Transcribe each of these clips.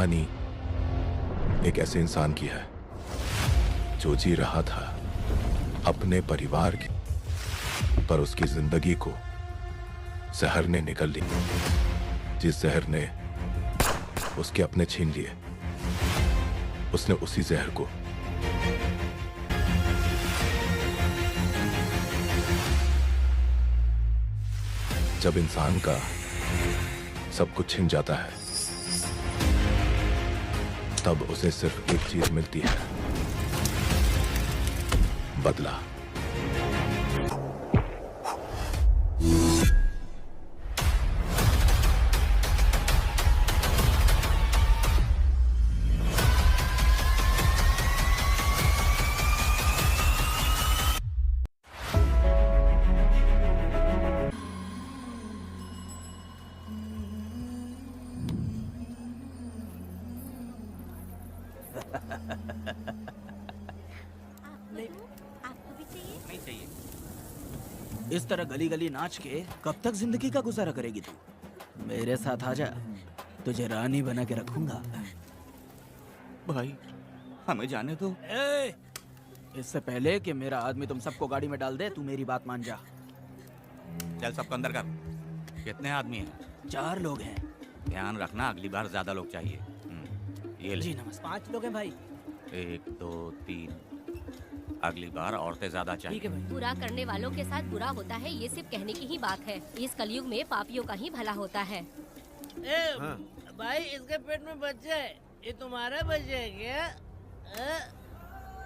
कहानी एक ऐसे इंसान की है जो जी रहा था अपने परिवार की, पर उसकी जिंदगी को जहर ने निगल ली। जिस जहर ने उसके अपने छीन लिए, उसने उसी जहर को जब इंसान का सब कुछ छिन जाता है, तब उसे सिर्फ एक चीज मिलती है, बदला। आपको भी चाहिए? नहीं चाहिए। इस तरह गली गली नाच के कब तक जिंदगी का गुजारा करेगी तू? मेरे साथ आजा, तुझे रानी बना के रखूंगा। भाई हमें जाने दो। इससे पहले कि मेरा आदमी तुम सबको गाड़ी में डाल दे, तू मेरी बात मान जा। चल सबको अंदर कर। कितने आदमी हैं? 4 लोग हैं। ध्यान रखना, अगली बार ज्यादा लोग चाहिए। ये ले। जी नमस्ते। 5 लोग हैं भाई। 1 2 3। अगली बार औरतें ज्यादा चाहिए। ठीक है भाई। बुरा करने वालों के साथ बुरा होता है, ये सिर्फ कहने की ही बात है। इस कलयुग में पापियों का ही भला होता है। भाई इसके पेट में बच्चा है, ये तुम्हारा बच्चा है क्या?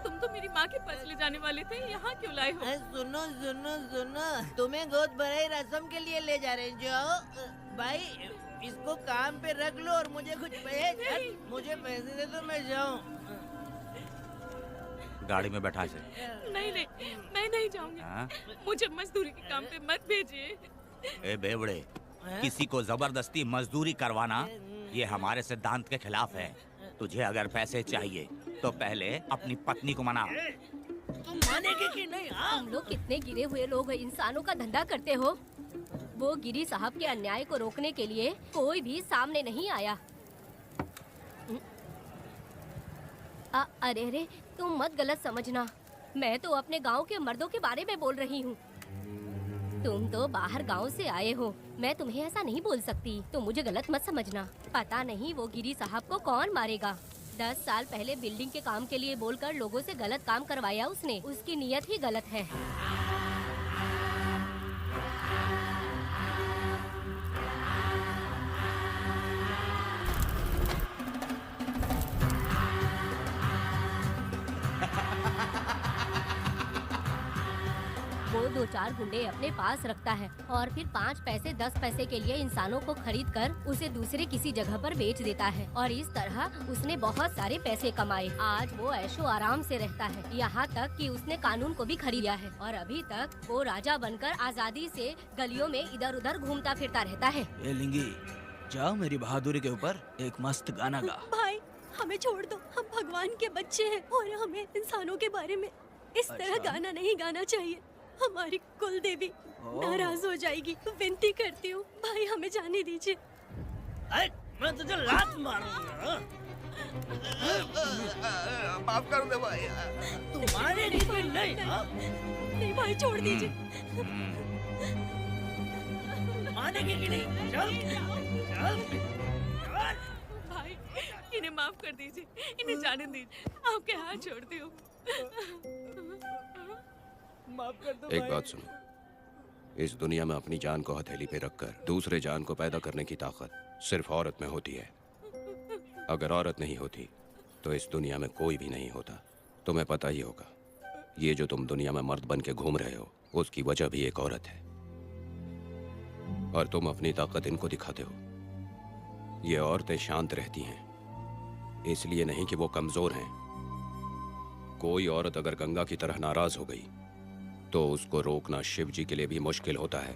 तुम तो मेरी माँ के पास ले जाने वाले थे, यहाँ क्यों लाए हो? सुनो सुनो सुनो, तुम्हें गोद भराई रस्म के लिए ले जा रहे हैं। जाओ भाई, इसको काम पे रख लो और मुझे कुछ मुझे पैसे दे दो, मैं जाऊँ। गाड़ी में बैठा इसे। नहीं नहीं, मैं नहीं जाऊंगी। हाँ? मुझे मजदूरी के काम पे मत भेजिए। ए बेवड़े, किसी को जबरदस्ती मजदूरी करवाना ये हमारे सिद्धांत के खिलाफ है। तुझे अगर पैसे चाहिए तो पहले अपनी पत्नी को मना। तुम मानेगी कि नहीं? तुम लोग कितने गिरे हुए लोग इंसानों का धंधा करते हो। वो गिरी साहब के अन्याय को रोकने के लिए कोई भी सामने नहीं आया। अरे अरे, तुम मत गलत समझना, मैं तो अपने गांव के मर्दों के बारे में बोल रही हूँ। तुम तो बाहर गांव से आए हो, मैं तुम्हें ऐसा नहीं बोल सकती, तुम मुझे गलत मत समझना। पता नहीं वो गिरी साहब को कौन मारेगा। 10 साल पहले बिल्डिंग के काम के लिए बोलकर लोगों से गलत काम करवाया उसने। उसकी नीयत ही गलत है। वो 2-4 गुंडे अपने पास रखता है और फिर 5 पैसे 10 पैसे के लिए इंसानों को खरीद कर उसे दूसरे किसी जगह पर बेच देता है, और इस तरह उसने बहुत सारे पैसे कमाए। आज वो ऐशो आराम से रहता है, यहाँ तक कि उसने कानून को भी खरीदा है, और अभी तक वो राजा बनकर आजादी से गलियों में इधर उधर घूमता फिरता रहता है। ये लिंगी, जाओ मेरी बहादुरी के ऊपर एक मस्त गाना गा। भाई हमें छोड़ दो, हम भगवान के बच्चे हैं और हमें इंसानों के बारे में इस तरह गाना नहीं गाना चाहिए। हमारी कुल देवी नाराज हो जाएगी। विनती करती हूँ भाई, हमें जाने दीजिए। मैं तुझे लात मारूंगा। माफ कर दे भाई। तुम मारेगी कि नहीं? नहीं भाई, छोड़ दीजिए। मानेगी कि नहीं? चल चल चल। भाई इन्हें माफ कर दीजिए, इन्हें जाने दीजिए, आपके हाथ छोड़ती हूँ। माफ कर दो एक भाई। बात सुनो, इस दुनिया में अपनी जान को हथेली पे रखकर दूसरे जान को पैदा करने की ताकत सिर्फ औरत में होती है। अगर औरत नहीं होती तो इस दुनिया में कोई भी नहीं होता। तुम्हें पता ही होगा, ये जो तुम दुनिया में मर्द बन के घूम रहे हो, उसकी वजह भी एक औरत है, और तुम अपनी ताकत इनको दिखाते हो। ये औरतें शांत रहती हैं, इसलिए नहीं कि वो कमजोर हैं। कोई औरत अगर गंगा की तरह नाराज हो गई तो उसको रोकना शिव जी के लिए भी मुश्किल होता है।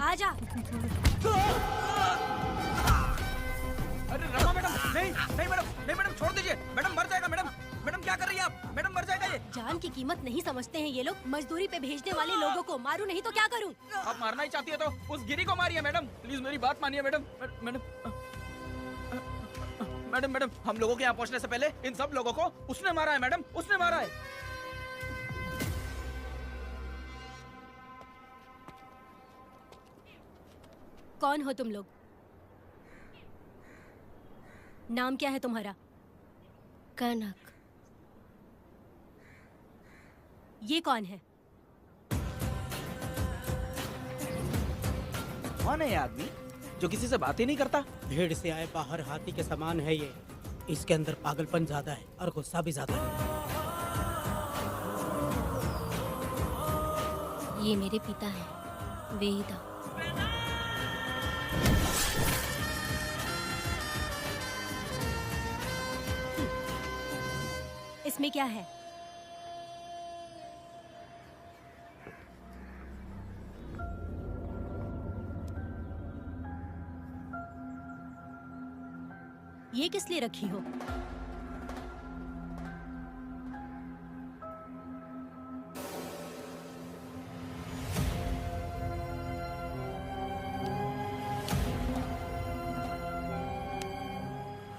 आजा। अरे रमा मैडम, नहीं नहीं मैडम, नहीं मैडम, छोड़ दीजिए मैडम, मर जाएगा मैडम। मैडम क्या कर रही है आप? मैडम मर जाएगा ये। जान की कीमत नहीं समझते हैं ये लोग। मजदूरी पे भेजने वाले लोगों को मारूं नहीं तो क्या करूं? आप मारना ही चाहती है तो उस गिरी को मारिए मैडम, प्लीज मेरी बात मानिए मैडम। मैडम मैडम मैडम, हम लोगों के यहाँ पहुँचने से पहले इन सब लोगों को उसने मारा है मैडम, उसने मारा है। कौन हो तुम लोग? नाम क्या है तुम्हारा? कनक। ये कौन है? कौन है ये आदमी जो किसी से बात ही नहीं करता? भीड़ से आए बाहर हाथी के समान है ये। इसके अंदर पागलपन ज्यादा है और गुस्सा भी ज्यादा है। ये मेरे पिता हैं, वेदा। इसमें क्या है? ये किस लिए रखी हो?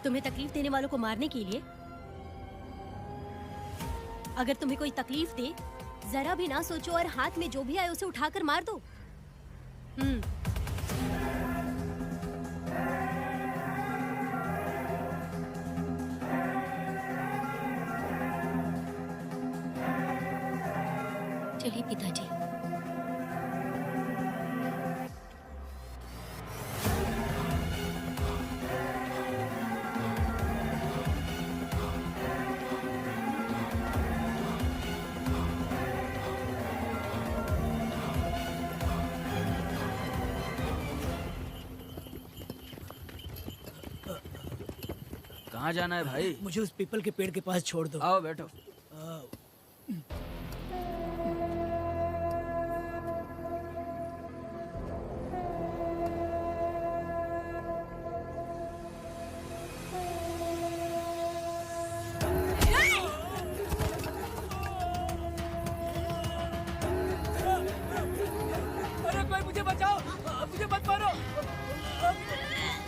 तुम्हें तकलीफ देने वालों को मारने के लिए? अगर तुम्हें कोई तकलीफ दे, जरा भी ना सोचो और हाथ में जो भी आए उसे उठाकर मार दो। चलिए पिताजी। कहाँ जाना है भाई? मुझे उस पीपल के पेड़ के पास छोड़ दो। आओ बैठो। अरे कोई मुझे बचाओ, मुझे मत मारो।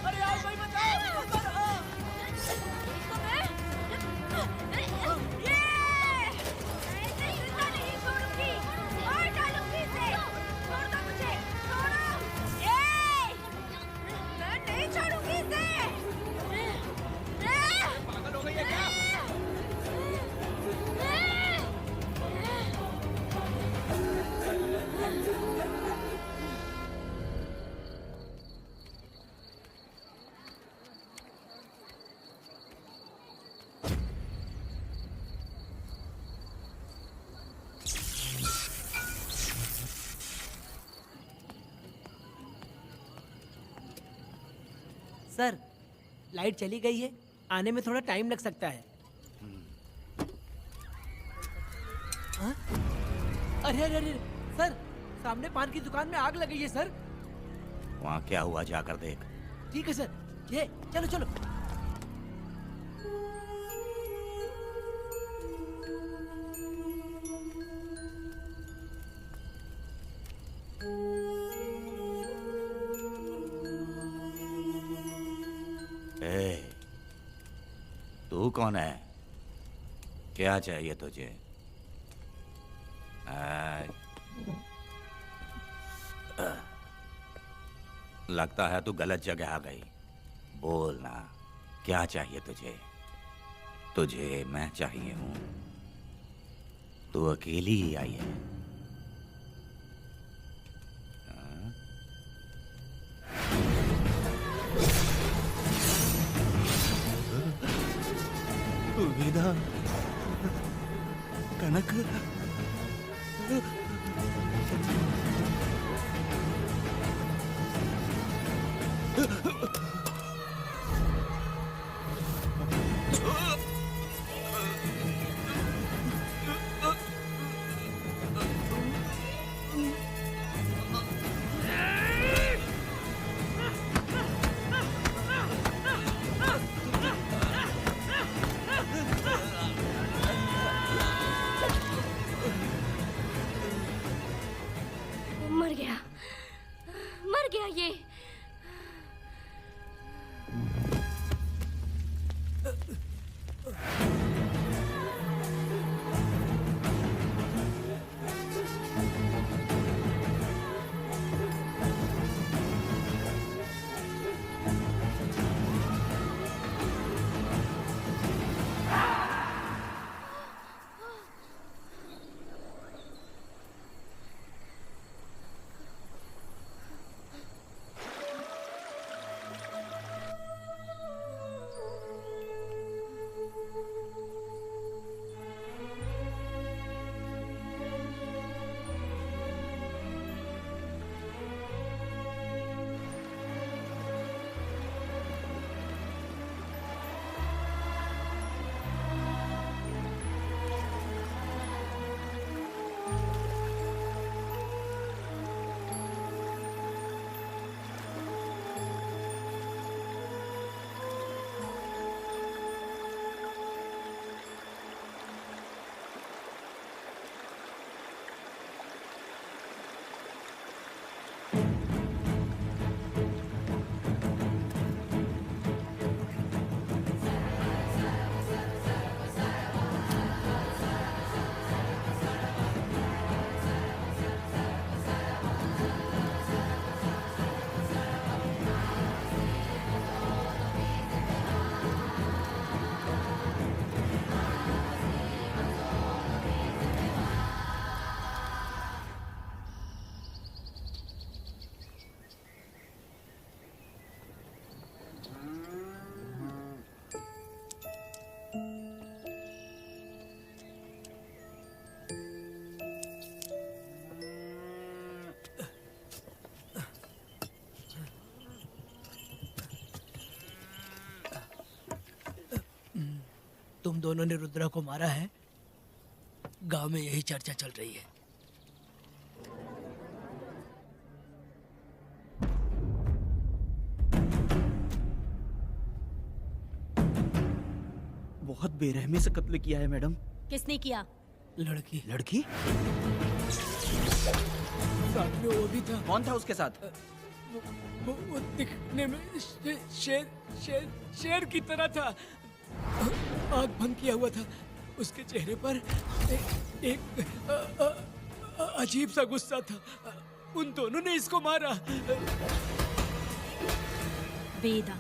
अरे यार कोई बचाओ, मत मारो। पागल हो गई है क्या? सर, लाइट चली गई है, आने में थोड़ा टाइम लग सकता है। हाँ? अरे अरे अरे सर, सामने पान की दुकान में आग लगी है सर। वहाँ क्या हुआ जाकर देख। ठीक है सर, ये चलो चलो। ए, तू कौन है? क्या चाहिए तुझे? लगता है तू गलत जगह आ गई। बोल ना, क्या चाहिए तुझे? तुझे मैं चाहिए हूं। तू अकेली ही आई है। वेदा, कनक, मर गया, मर गया ये। तुम दोनों ने रुद्रा को मारा है? गांव में यही चर्चा चल रही है। बहुत बेरहमी से कत्ल किया है मैडम। किसने किया? लड़की। लड़की? साथ में वो भी था। कौन था उसके साथ? वो दिखने में शेर की तरह था। आँख बंद किया हुआ था। उसके चेहरे पर एक अजीब सा गुस्सा था। उन दोनों ने इसको मारा। वेदा,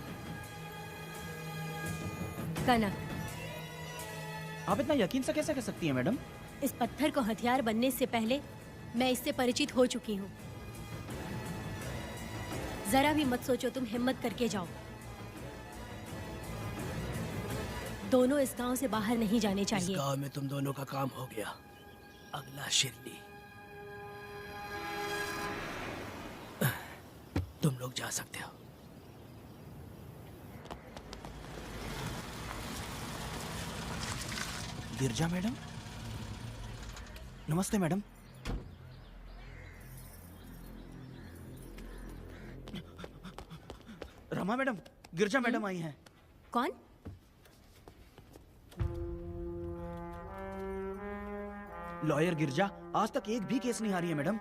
कनक, आप इतना यकीन से कैसे कह सकती हैं मैडम? इस पत्थर को हथियार बनने से पहले मैं इससे परिचित हो चुकी हूँ। जरा भी मत सोचो, तुम हिम्मत करके जाओ। दोनों इस गांव से बाहर नहीं जाने चाहिए। इस गांव में तुम दोनों का काम हो गया। अगला शिरली। तुम लोग जा सकते हो। गिरजा मैडम? नमस्ते मैडम। रमा मैडम, गिरजा मैडम आई हैं। कौन? लॉयर गिरजा। आज तक एक भी केस नहीं हारी है madam.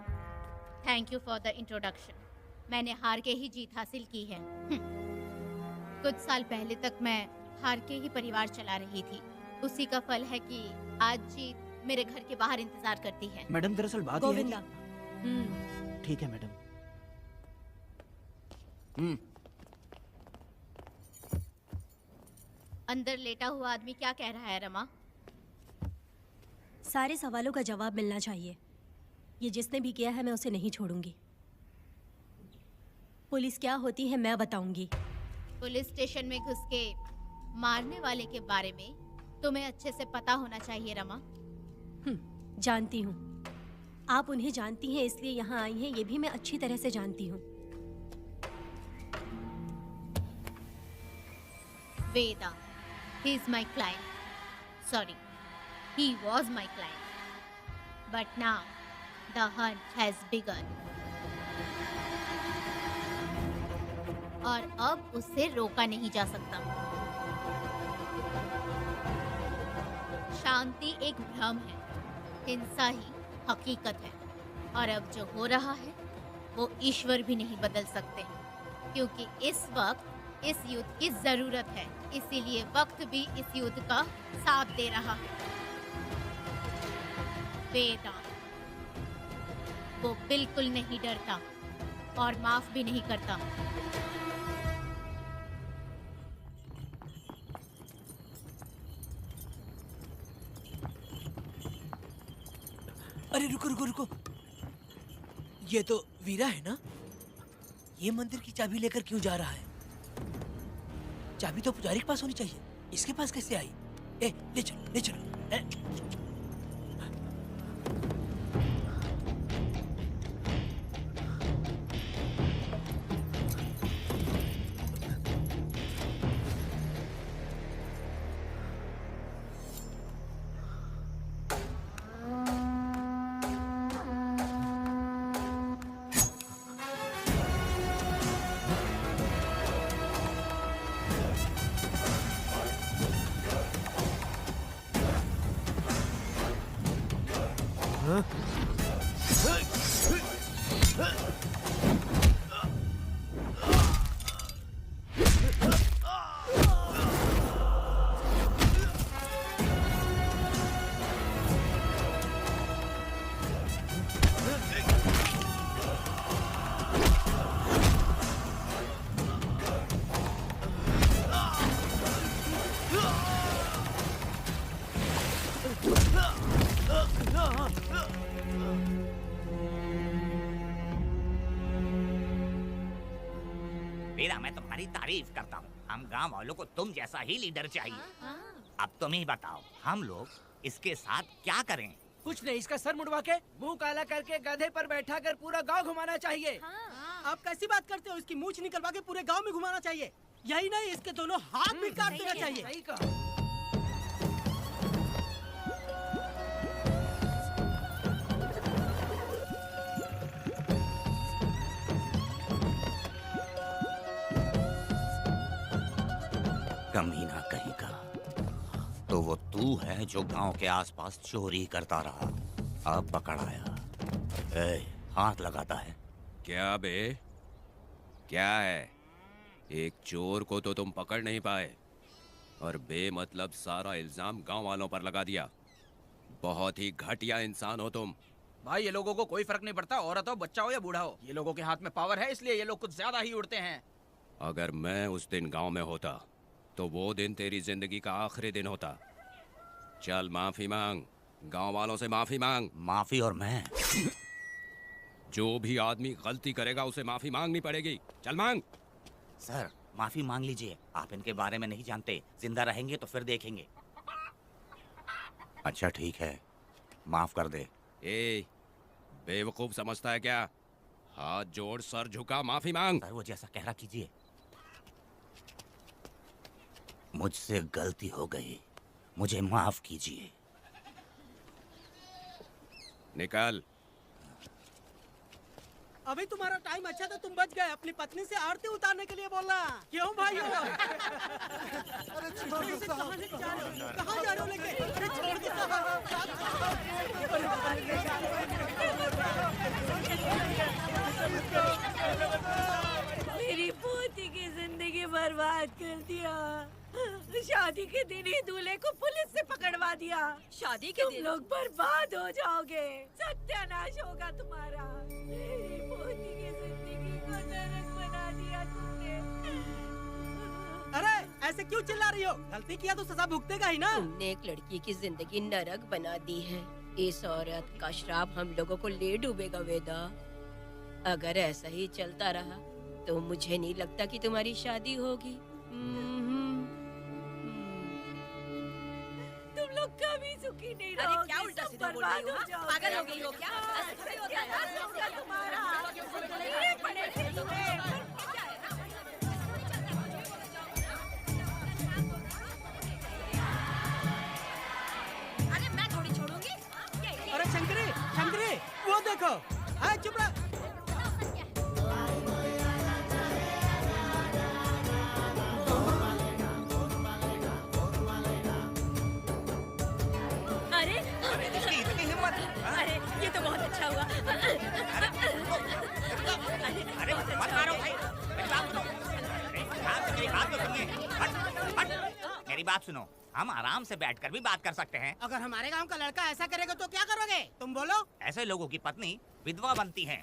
Thank you for the introduction. मैंने हार के ही जीत हासिल की है। कुछ साल पहले तक मैं हार के ही परिवार चला रही थी। उसी का फल है कि आज जीत मेरे घर के बाहर इंतजार करती है। मैडम दरअसल बात यह है गोविंदा। कि... ठीक है मैडम। अंदर लेटा हुआ आदमी क्या कह रहा है रमा? सारे सवालों का जवाब मिलना चाहिए। ये जिसने भी किया है मैं उसे नहीं छोड़ूंगी। पुलिस क्या होती है मैं बताऊंगी। पुलिस स्टेशन में घुस के मारने वाले के बारे में तुम्हें अच्छे से पता होना चाहिए रमा। जानती हूँ। आप उन्हें जानती हैं इसलिए यहाँ आई हैं, ये भी मैं अच्छी तरह से जानती हूँ। वेदा, he is my client. Sorry, he was my client. But now, the hunt has begun. और अब उसे रोका नहीं जा सकता। शांति एक भ्रम है, हिंसा ही हकीकत है। और अब जो हो रहा है वो ईश्वर भी नहीं बदल सकते, क्योंकि इस वक्त इस युद्ध की जरूरत है। इसीलिए वक्त भी इस युद्ध का साथ दे रहा है। वेदा वो बिल्कुल नहीं डरता और माफ भी नहीं करता। अरे रुको रुको रुको, ये तो वीरा है ना? ये मंदिर की चाबी लेकर क्यों जा रहा है? चाबी तो पुजारी के पास होनी चाहिए, इसके पास कैसे आई? ए, ले चलो ले चलो। वीरा, मैं तुम्हारी तारीफ करता हूँ। हम गांव वालों को तुम जैसा ही लीडर चाहिए। अब तुम ही बताओ, हम लोग इसके साथ क्या करें? कुछ नहीं, इसका सर मुड़वा के मुंह काला करके गधे पर बैठा कर पूरा गांव घुमाना चाहिए। आप कैसी बात करते हो? इसकी मूंछ निकलवा के पूरे गांव में घुमाना चाहिए। यही नहीं, इसके दोनों हाथ भी काट देना चाहिए। सही कहा। कमीना कहीं का। तो वो तू है जो गांव के आसपास चोरी करता रहा, अब पकड़ाया। ए, हाथ लगाता है। क्या बे, क्या है? एक चोर को तो तुम पकड़ नहीं पाए और बेमतलब सारा इल्जाम गांव वालों पर लगा दिया। बहुत ही घटिया इंसान हो तुम। भाई ये लोगों को कोई फर्क नहीं पड़ता, औरत हो, बच्चा हो या बूढ़ा हो। ये लोगों के हाथ में पावर है, इसलिए ये लोग कुछ ज्यादा ही उड़ते हैं। अगर मैं उस दिन गांव में होता तो वो दिन तेरी जिंदगी का आखिरी दिन होता। चल माफी मांग, गांव वालों से माफी मांग। माफी? और मैं? जो भी आदमी गलती करेगा उसे माफी मांगनी पड़ेगी। चल मांग। सर, माफी मांग लीजिए। आप इनके बारे में नहीं जानते, जिंदा रहेंगे तो फिर देखेंगे। अच्छा ठीक है, माफ कर दे। ए, बेवकूफ समझता है क्या? हाथ जोड़, सर झुका, माफी मांग। सर वो जैसा कह रहा कीजिए। मुझसे गलती हो गई, मुझे माफ कीजिए। निकल। अभी तुम्हारा टाइम अच्छा था, तुम बच गए। अपनी पत्नी से आरती उतारने के लिए बोलना। क्यों भाइयों? अरे छोड़ दो साहब। कहाँ जा रहे हो लेके? अरे छोड़ दो साहब। मेरी पोती की जिंदगी बर्बाद कर दिया। शादी के दिन ही दूल्हे को पुलिस से पकड़वा दिया। शादी के दिन तुम लोग बर्बाद हो जाओगे, सत्यानाश होगा तुम्हारा। मेरी पोती की जिंदगी को नरक बना दिया तुमने। अरे ऐसे क्यों चिल्ला रही हो? गलती किया तो सजा भुगतेगा ही ना। तुमने एक लड़की की जिंदगी नरक बना दी है। इस औरत का श्राप हम लोगों को ले डूबेगा वेदा। अगर ऐसा ही चलता रहा तो मुझे नहीं लगता कि तुम्हारी शादी होगी। तुम लोग कभी सुखी नहीं अरे रहोगे। क्या उल्टा सब सीधा बोल बर्बाद रही हो? हो जाओगे। पागल हो गई हो क्या? ऐसा थोड़ी होता है। होगा तुम्हारा। ये पड़े थे तुम्हें। अरे मैं थोड़ी छोड़ूंगी। अरे शंकरी, शंकरी, वो देखो। हाँ चुप रह। अरे ये तो बहुत अच्छा हुआ। बात सुनो, हम आराम से बैठकर भी बात कर सकते हैं। अगर हमारे गांव का लड़का ऐसा करेगा तो क्या करोगे तुम बोलो? ऐसे लोगों की पत्नी विधवा बनती है।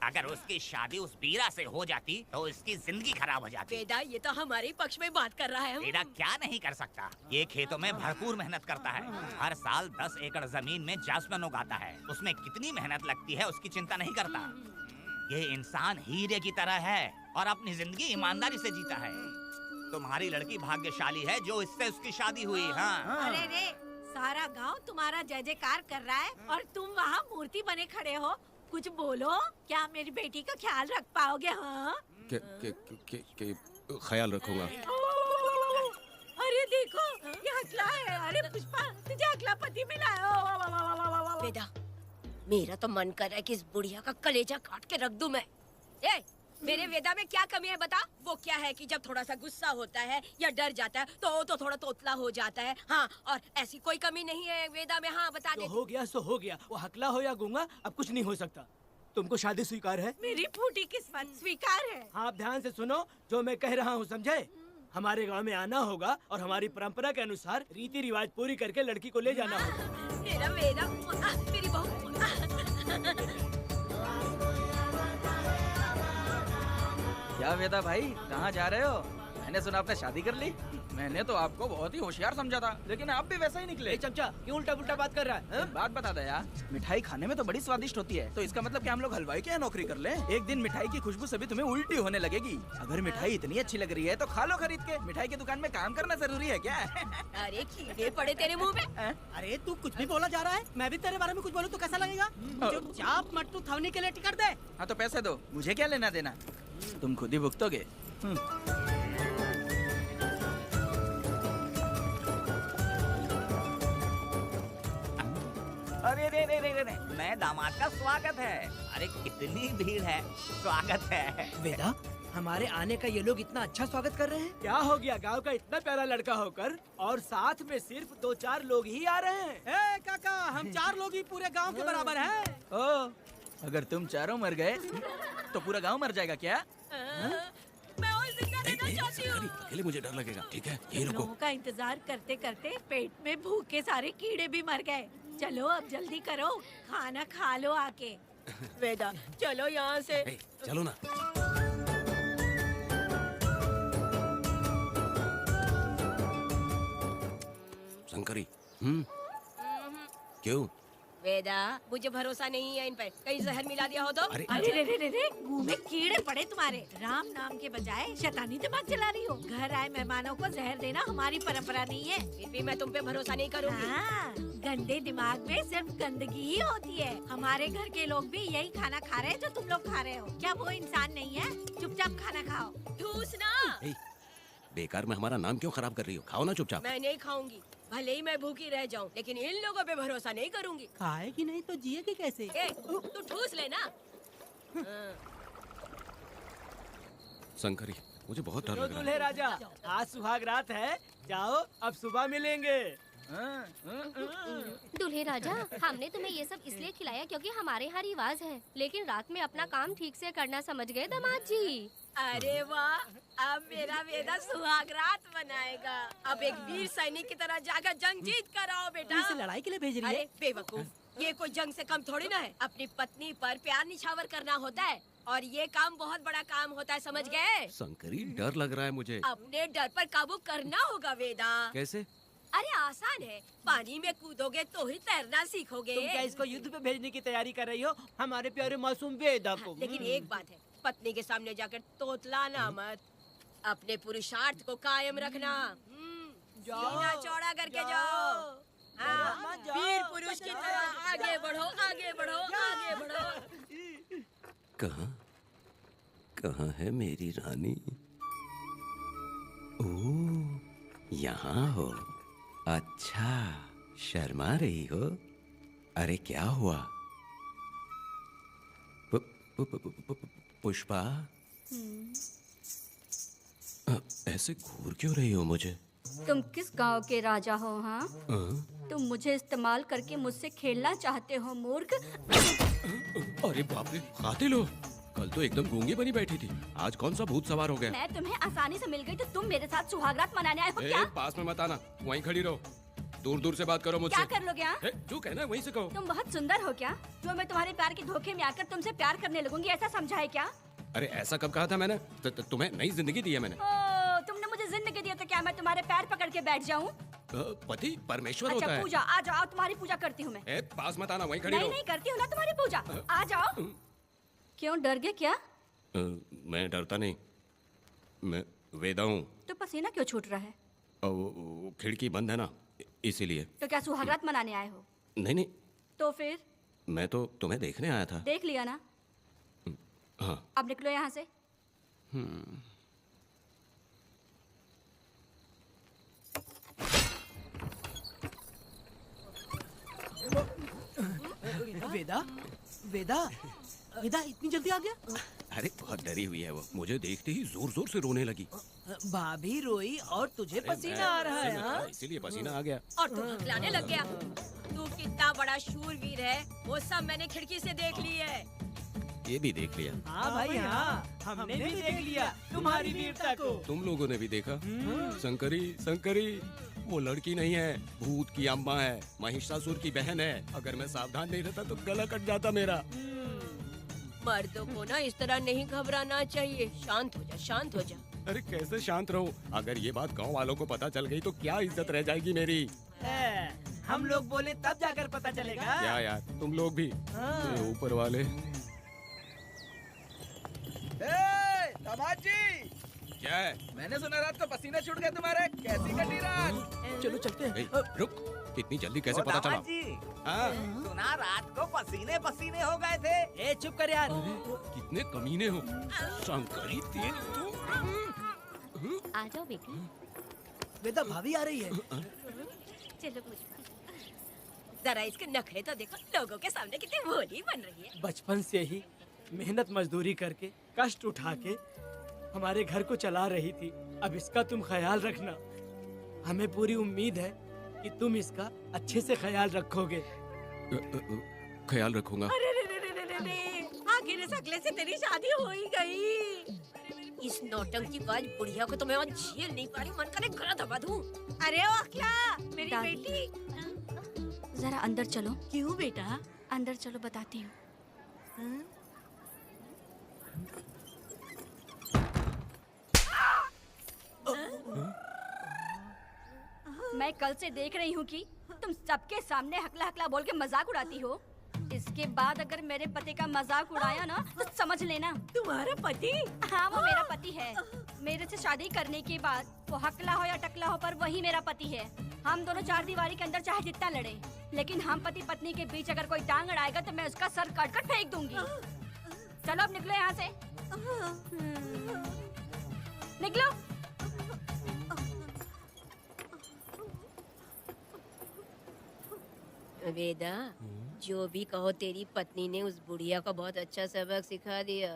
अगर उसकी शादी उस बीरा से हो जाती तो इसकी जिंदगी खराब हो जाती। वेदा, ये तो हमारे पक्ष में बात कर रहा है। वेदा क्या नहीं कर सकता? ये खेतों में भरपूर मेहनत करता है। हर साल 10 एकड़ जमीन में जासमन उगाता है। उसमें कितनी मेहनत लगती है उसकी चिंता नहीं करता। ये इंसान हीरे की तरह है और अपनी जिंदगी ईमानदारी से जीता है। तुम्हारी लड़की भाग्यशाली है जो इससे उसकी शादी हुई। हाँ। अरे रे, सारा गांव तुम्हारा जय जयकार कर रहा है और तुम वहाँ मूर्ति बने खड़े हो। कुछ बोलो, क्या मेरी बेटी का ख्याल रख पाओगे? हाँ, के ख्याल रखूंगा। अरे देखो, ये हकला है। अरे पुष्पा, तुझे हकला पति मिला है। वेदा, मेरा तो मन कर रहा है कि इस बुढ़िया का कलेजा काट के रख दूं मैं। ए, मेरे वेदा में क्या कमी है बता? वो क्या है कि जब थोड़ा सा गुस्सा होता है या डर जाता है तो थोड़ा तोतला हो जाता है। हाँ, और ऐसी कोई कमी नहीं है वेदा में। हाँ, बता दे। हो गया सो हो गया, वो हकला हो या गूंगा अब कुछ नहीं हो सकता। तुमको शादी स्वीकार है? मेरी फूटी किस्मत स्वीकार है। हाँ, आप ध्यान से सुनो जो मैं कह रहा हूँ, समझे? हमारे गांव में आना होगा और हमारी परंपरा के अनुसार रीति रिवाज पूरी करके लड़की को ले जाना होगा। मेरा वेदा, मेरी बहू। क्या वेदा भाई, कहाँ जा रहे हो? मैंने सुना आपने शादी कर ली। मैंने तो आपको बहुत ही होशियार समझा था, लेकिन आप भी वैसा ही निकले। चमचा, क्यों उल्टा पुल्टा बात कर रहा है? बात बता दे यार, मिठाई खाने में तो बड़ी स्वादिष्ट होती है, तो इसका मतलब क्या हम लोग हलवाई के यहाँ नौकरी कर लें? एक दिन मिठाई की खुशबू से भी तुम्हें उल्टी होने लगेगी। अगर मिठाई इतनी अच्छी लग रही है तो खा लो खरीद के। मिठाई की दुकान में काम करना जरूरी है क्या? अरे कीड़े पड़े तेरे मुँह में। अरे तू कुछ भी बोला जा रहा है। मैं भी तेरे बारे में कुछ बोलूं तो कैसा लगेगा? चुपचाप मट्टू थवने के लिए टिकट दे। हाँ तो पैसे दो, मुझे क्या लेना देना, तुम खुद ही भुगतोगे। अरे रे रे रे रे, नए दामाद का स्वागत है। अरे कितनी भीड़ है, स्वागत है। वेदा, हमारे आने का ये लोग इतना अच्छा स्वागत कर रहे हैं। क्या हो गया गांव का इतना प्यारा लड़का होकर और साथ में सिर्फ 2-4 लोग ही आ रहे हैं। ए काका, हम 4 लोग ही पूरे गांव के बराबर हैं। ओ, अगर तुम चारों मर गए तो पूरा गांव मर जाएगा क्या? मैं और जिंदा रहना चाहती हूँ। अकेले मुझे डर लगेगा। ठीक है, ये रुको। लोगों का इंतजार करते करते पेट में भूख के सारे कीड़े भी मर गए। चलो अब जल्दी करो, खाना खा लो आके। वेदा, चलो यहाँ से। चलो ना। शंकरी, क्यों? वेदा, मुझे भरोसा नहीं है इन पे। कहीं जहर मिला दिया हो तो? अरे अरे रे रे रे रे, मुंह में कीड़े पड़े तुम्हारे। राम नाम के बजाय शैतानी दिमाग चला रही हो। घर आए मेहमानों को जहर देना हमारी परंपरा नहीं है। फिर भी मैं तुम पे भरोसा नहीं करूँगी। हाँ, गंदे दिमाग में सिर्फ गंदगी ही होती है। हमारे घर के लोग भी यही खाना खा रहे हैं जो तुम लोग खा रहे हो। क्या वो इंसान नहीं है? चुपचाप खाना खाओ। ठूसना। बेकार में हमारा नाम क्यों खराब कर रही हो? खाओ ना चुपचाप। मैं नहीं खाऊंगी, भले ही मैं भूखी रह जाऊं, लेकिन इन लोगों पे भरोसा नहीं करूंगी। खाएगी नहीं तो जिएगी कैसे? ए, तू ठूस लेना। शंकरी, मुझे बहुत डर लग रहा दूल्हे है। राजा, आज सुहाग रात है, जाओ अब सुबह मिलेंगे। दूल्हे राजा, हमने तुम्हें ये सब इसलिए खिलाया क्योंकि हमारे यहाँ रिवाज है, लेकिन रात में अपना काम ठीक से करना समझ गए दामाद जी। अरे वाह, अब मेरा वेदा सुहाग रात मनाएगा। अब एक वीर सैनिक की तरह जाकर जंग जीत कर आओ बेटा। इसे लड़ाई के लिए भेज रही है? अरे बेवकूफ, ये कोई जंग से कम थोड़ी ना है। अपनी पत्नी पर प्यार निछावर करना होता है और ये काम बहुत बड़ा काम होता है, समझ गए? शंकरी, डर लग रहा है मुझे। अपने डर पर काबू करना होगा वेदा। कैसे? अरे आसान है, पानी में कूदोगे तो ही तैरना सीखोगे। तुम क्या इसको युद्ध पे भेजने की तैयारी कर रही हो? हमारे प्यारे मासूम वेदा को। लेकिन एक बात है, पत्नी के सामने जाकर तोतलाना मत। अपने पुरुषार्थ को कायम रखना। सीना चौड़ा करके जाओ। हाँ, वीर पुरुष की तरह आगे बढ़ो, आगे बढ़ो, आगे बढ़ो। कहाँ है मेरी रानी? ओह, यहाँ हो। अच्छा, शर्मा रही हो? अरे क्या हुआ? पुष्पा, ऐसे घूर क्यों रही हो मुझे? तुम किस गांव के राजा हो? हाँ, तुम मुझे इस्तेमाल करके मुझसे खेलना चाहते हो मूर्ख? अरे बाप रे, कातिल हो? कल तो एकदम गूंगी बनी बैठी थी, आज कौन सा भूत सवार हो गया? मैं तुम्हें आसानी से मिल गई तो तुम मेरे साथ सुहागरात मनाने आए हो क्या? पास में मत आना, वहीं खड़ी रहो। दूर दूर से बात करो मुझसे। क्या कर लोगे? जो कहना है वहीं से कहो। तुम बहुत सुंदर हो क्या, जो मैं तुम्हारे प्यार के धोखे में आकर तुमसे प्यार करने लगूंगी, ऐसा समझा है क्या? अरे ऐसा कब कहा था मैंने? तुम्हें नई जिंदगी दी है मैंने। तुमने मुझे जिंदगी दी है तो क्या मैं तुम्हारे पैर पकड़ के बैठ जाऊँ? पति परमेश्वर अच्छा, होता है। पूजा, आ जाओ, तुम्हारी पूजा करती हूँ मैं। पास मत आना, वहीं खड़ी रहो। नहीं करती हूँ ना तुम्हारी पूजा, आ जाओ। क्यों डर गए क्या? मैं डरता नहीं, मैं वेदा हूँ। तो पसीना क्यों छूट रहा है? खिड़की बंद है ना, इसीलिए। तो क्या सुहागरात मनाने आए हो? नहीं। तो फिर? मैं तो तुम्हें देखने आया था। देख लिया ना? हाँ। अब निकलो यहाँ से। वेदा, वेदा, वेदा इतनी जल्दी आ गया? अरे बहुत डरी हुई है वो, मुझे देखते ही जोर जोर से रोने लगी। भाभी रोई और तुझे पसीना आ रहा है? हाँ? इसीलिए पसीना आ गया। और तू हकलाने लग गया। तू कितना बड़ा शूरवीर है, वो सब मैंने खिड़की से देख ली है। ये भी देख लिया। हाँ भाई हाँ, हमने भी देख लिया तुम्हारी वीरता को। तुम लोगों ने भी देखा? शंकरी वो लड़की नहीं है, भूत की अम्मा है, महिषासुर की बहन है। अगर मैं सावधान नहीं रहता तो गला कट जाता मेरा। मर्दों को ना इस तरह नहीं घबराना चाहिए। शांत हो जा, शांत हो जा। अरे कैसे शांत रहूं? अगर ये बात गांव वालों को पता चल गई तो क्या इज्जत रह जाएगी मेरी? हम लोग बोले तब जाकर पता चलेगा। क्या यार, तुम लोग भी ऊपर वाले। दामाद जी, क्या है? मैंने सुना रात को पसीने छूट गए तुम्हारे, कैसी कटी रात? चलो चलते हैं। रुक, इतनी जल्दी कैसे पता चला? सुना रात को पसीने पसीने हो गए थे। ए चुप कर यार। कितने कमीने हो शंकरी, तेरी तो। आ जाओ बेटी। वेदा भाभी आ रही है। चलो जरा इसके नखरे तो देखो, लोगों के सामने कितनी भोली बन रही है। बचपन से ही मेहनत मजदूरी करके कष्ट उठा के हमारे घर को चला रही थी। अब इसका तुम ख्याल रखना। हमें पूरी उम्मीद है कि तुम इसका अच्छे से ख्याल रखोगे। ख्याल रखूंगा। अरे आखिर इस अगले से तेरी शादी हो ही गई। इस नौटंकी बाज बुढ़िया को तो मैं आज झेल नहीं पा रही, मन करे गला दबा दूं। अरे ओ अखला, मेरी बेटी। जरा अंदर चलो। क्यों बेटा? अंदर चलो, बताती हूँ। मैं कल से देख रही हूँ कि तुम सबके सामने हकला हकला बोल के मजाक उड़ाती हो। इसके बाद अगर मेरे पति का मजाक उड़ाया ना तो समझ लेना। तुम्हारा पति? हाँ, वो मेरा पति है। मेरे से शादी करने के बाद वो हकला हो या टकला हो, पर वही मेरा पति है। हम दोनों चार दीवारी के अंदर चाहे जितना लड़े, लेकिन हम पति पत्नी के बीच अगर कोई टांग अड़ाएगा तो मैं उसका सर काट कर फेंक दूंगी। चलो अब निकलो यहाँ से। निकलो। वेदा, जो भी कहो, तेरी पत्नी ने उस बुढ़िया को बहुत अच्छा सबक सिखा दिया।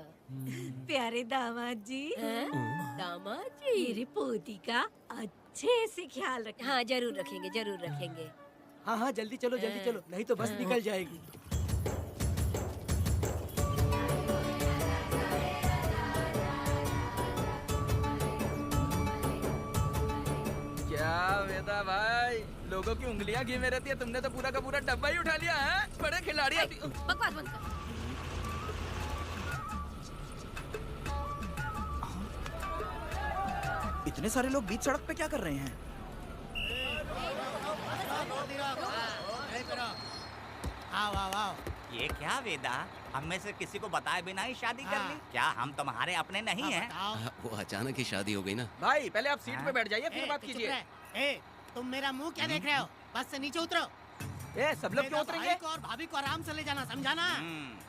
प्यारे दामाद जी। दामाद जी, मेरी पोती का अच्छे से ख्याल रखें। हाँ जरूर रखेंगे, जरूर रखेंगे। हाँ हाँ जल्दी चलो, जल्दी चलो, नहीं तो बस निकल जाएगी। क्या वेदा भाई, लोगों की उंगलियां घी में रहती है, तुमने तो पूरा का पूरा डब्बा ही उठा लिया है। बड़े खिलाड़ी। बकवास बंद कर। इतने सारे लोग बीच सड़क पे क्या कर रहे हैं? आओ आओ आओ। ये क्या वेदा, हम में से किसी को बताए बिना ही शादी कर ली? क्या हम तुम्हारे अपने नहीं हैं? वो अचानक ही शादी हो गई ना। भाई पहले आप सीट पे बैठ जाइए, फिर बात कीजिए। तुम मेरा मुंह क्या देख रहे हो? बस से नीचे उतरो। ए, सब लोग क्यों उतरेंगे? भाई को और भाभी को आराम से ले जाना, समझाना?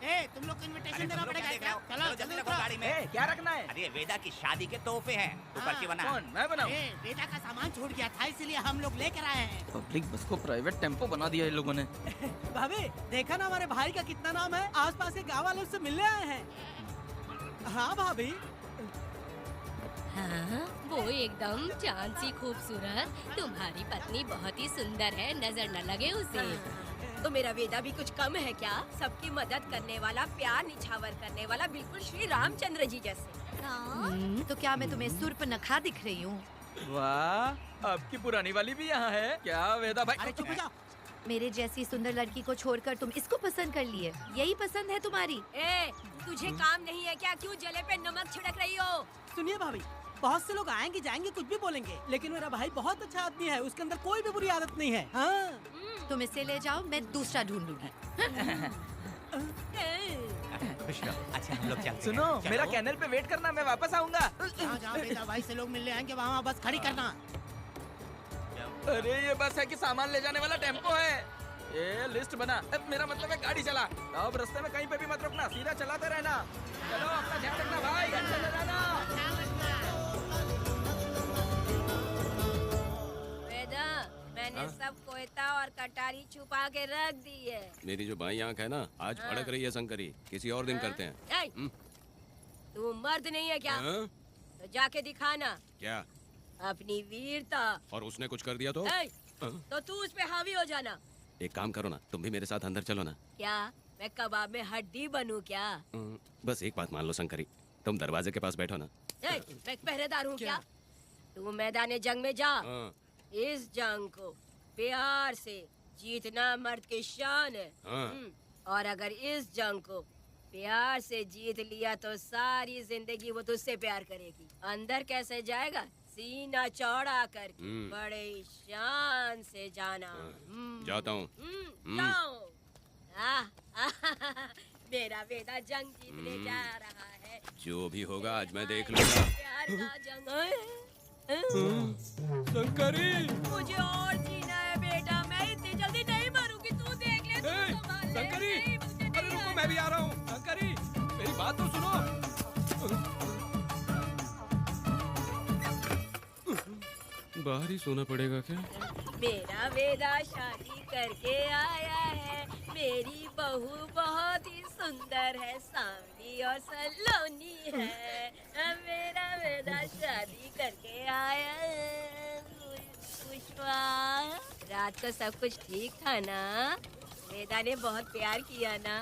ए, तुम लोग को इनविटेशन देना पड़ेगा। चलो जल्दी रखो गाड़ी में। क्या रखना है? अरे वेदा की शादी के तोहफे हैं, तू पर्ची बना। कौन? मैं बनाऊं? वेदा का सामान छूट गया था, इसलिए हम लोग लेकर आए हैं। पब्लिक बस को प्राइवेट टेम्पो बना दिया इन लोगों ने। भाभी देखा ना हमारे भाई का कितना नाम है, आसपास के गाँव वाले उससे मिलने आए हैं। हाँ भाभी। हाँ, वो एकदम चांद सी खूबसूरत। तुम्हारी पत्नी बहुत ही सुंदर है, नजर न लगे उसे। तो मेरा वेदा भी कुछ कम है क्या? सबकी मदद करने वाला, प्यार निछावर करने वाला, बिल्कुल श्री रामचंद्र जी जैसे। तो क्या मैं तुम्हें सुर्पनखा दिख रही हूँ? वाह, आपकी पुरानी वाली भी यहाँ है क्या वेदा भाई? अरे चुप हो जाओ। मेरे जैसी सुंदर लड़की को छोड़कर तुम इसको पसंद कर लिए, यही पसंद है तुम्हारी? ए, तुझे काम नहीं है क्या? क्यों जले पे नमक छिड़क रही हो? सुनिए भाभी, बहुत से लोग आएंगे जाएंगे कुछ भी बोलेंगे, लेकिन मेरा भाई बहुत अच्छा आदमी है, उसके अंदर कोई भी बुरी आदत नहीं है। हाँ। तुम इसे ले जाओ, मैं दूसरा ढूंढ लूंगी। खुश रहो। अच्छा हम लोग चलते हैं। सुनो, चलो। मेरा कैनल पे वेट करना, मैं वापस आऊंगा। जहाँ वेदा भाई से लोग मिलने आएंगे वहाँ बस खड़ी करना। अरे ये बस है कि सामान ले जाने वाला टेम्पो है। ये लिस्ट बना, मेरा मतलब है गाड़ी चला। अब रास्ते में कहीं पे भी मत रुकना, सीधा चलाते रहना। चलो अपना ध्यान रखना भाई, अच्छा चलाना। वेदा, मैंने सब कोयता और कटारी छुपा के रख दी है। मेरी जो बाई आंख है ना, आज फड़क रही है शंकरी। किसी और दिन करते हैं। तू मर्द नहीं है क्या? हाँ? तो जाके दिखाना क्या? अपनी वीरता। और उसने कुछ कर दिया तो? तो तू उस पे हावी हो जाना। एक काम करो ना, तुम भी मेरे साथ अंदर चलो ना। क्या मैं कबाब में हड्डी बनूं क्या? बस एक बात मान लो शंकरी, तुम दरवाजे के पास बैठो ना। मैं पहरेदार हूँ क्या? तू मैदान जंग में जा। इस जंग को प्यार से जीतना मर्द की शान है। और अगर इस जंग को प्यार से जीत लिया तो सारी जिंदगी वो तुझसे प्यार करेगी। अंदर कैसे जाएगा? सीना चौड़ा करके बड़े शान से जाना। जाता हूँ। जाओ। मेरा बेटा जंग जीतने जा रहा है। जो भी होगा आज मैं देख लूंगा। प्यार का जंग। शंकरी, मुझे और जीना है बेटा, मैं इतनी जल्दी नहीं मरूंगी। तू देख ले, तू संभाल ले। शंकरी, अरे रुको, मैं भी आ रहा हूँ। शंकरी, मेरी बात तो सुनो। बाहर ही सोना पड़ेगा क्या? मेरा वेदा शादी करके आया है। मेरी बहू बहुत ही सुंदर है, सांवली और सलोनी है। मेरा वेदा शादी करके आया है। पुष्पा, रात को सब कुछ ठीक था ना? वेदा ने बहुत प्यार किया ना?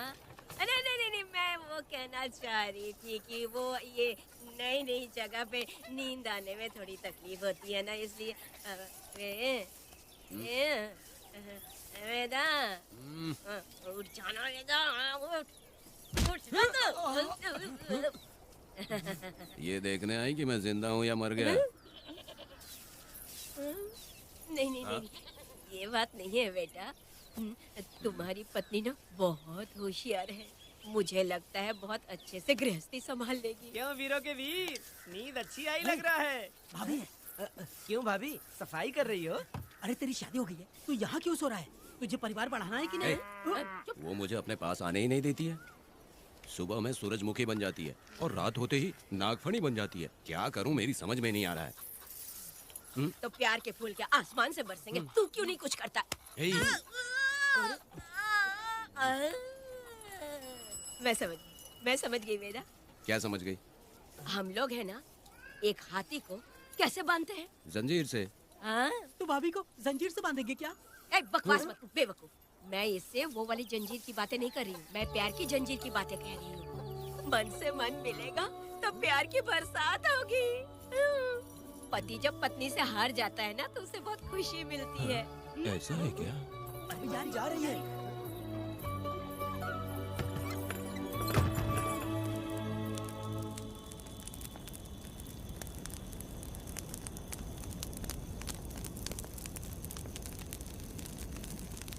नहीं नहीं नहीं, मैं वो कहना चाह रही थी कि वो ये नई नई जगह पे नींद आने में थोड़ी तकलीफ होती है ना, इसलिए वेदा उठ जाना, वेदा उठ ना। ये देखने आई कि मैं जिंदा हूँ या मर गया? नहीं नहीं नहीं, ये बात नहीं है बेटा। तुम्हारी पत्नी ना बहुत होशियार है। मुझे लगता है बहुत अच्छे से गृहस्थी संभाल लेगी। क्यों वीरों के वीर, नींद अच्छी आई लग रहा है। भाभी, क्यों भाभी, सफाई कर रही हो? अरे तेरी शादी हो गई है, तू यहाँ क्यों सो रहा है? तुझे परिवार बढ़ाना है कि नहीं? वो मुझे अपने पास आने ही नहीं देती है। सुबह में सूरजमुखी बन जाती है और रात होते ही नागफनी बन जाती है। क्या करूं, मेरी समझ में नहीं आ रहा है। तो प्यार के फूल क्या आसमान से बरसेंगे? तू क्यों नहीं कुछ करता? मैं समझ गई वेदा। क्या समझ गई? हम लोग है ना, एक हाथी को कैसे बांधते हैं? जंजीर से। तो भाभी को जंजीर से बांधेंगे क्या? बकवास मत, बेवकूफ। मैं इससे वो वाली जंजीर की बातें नहीं कर रही हूँ, मैं प्यार की जंजीर की बातें कह रही हूँ। मन से मन मिलेगा तो प्यार की बरसात होगी। पति जब पत्नी से हार जाता है ना तो उसे बहुत खुशी मिलती है। ऐसा है क्या? अरे यार जा रही है।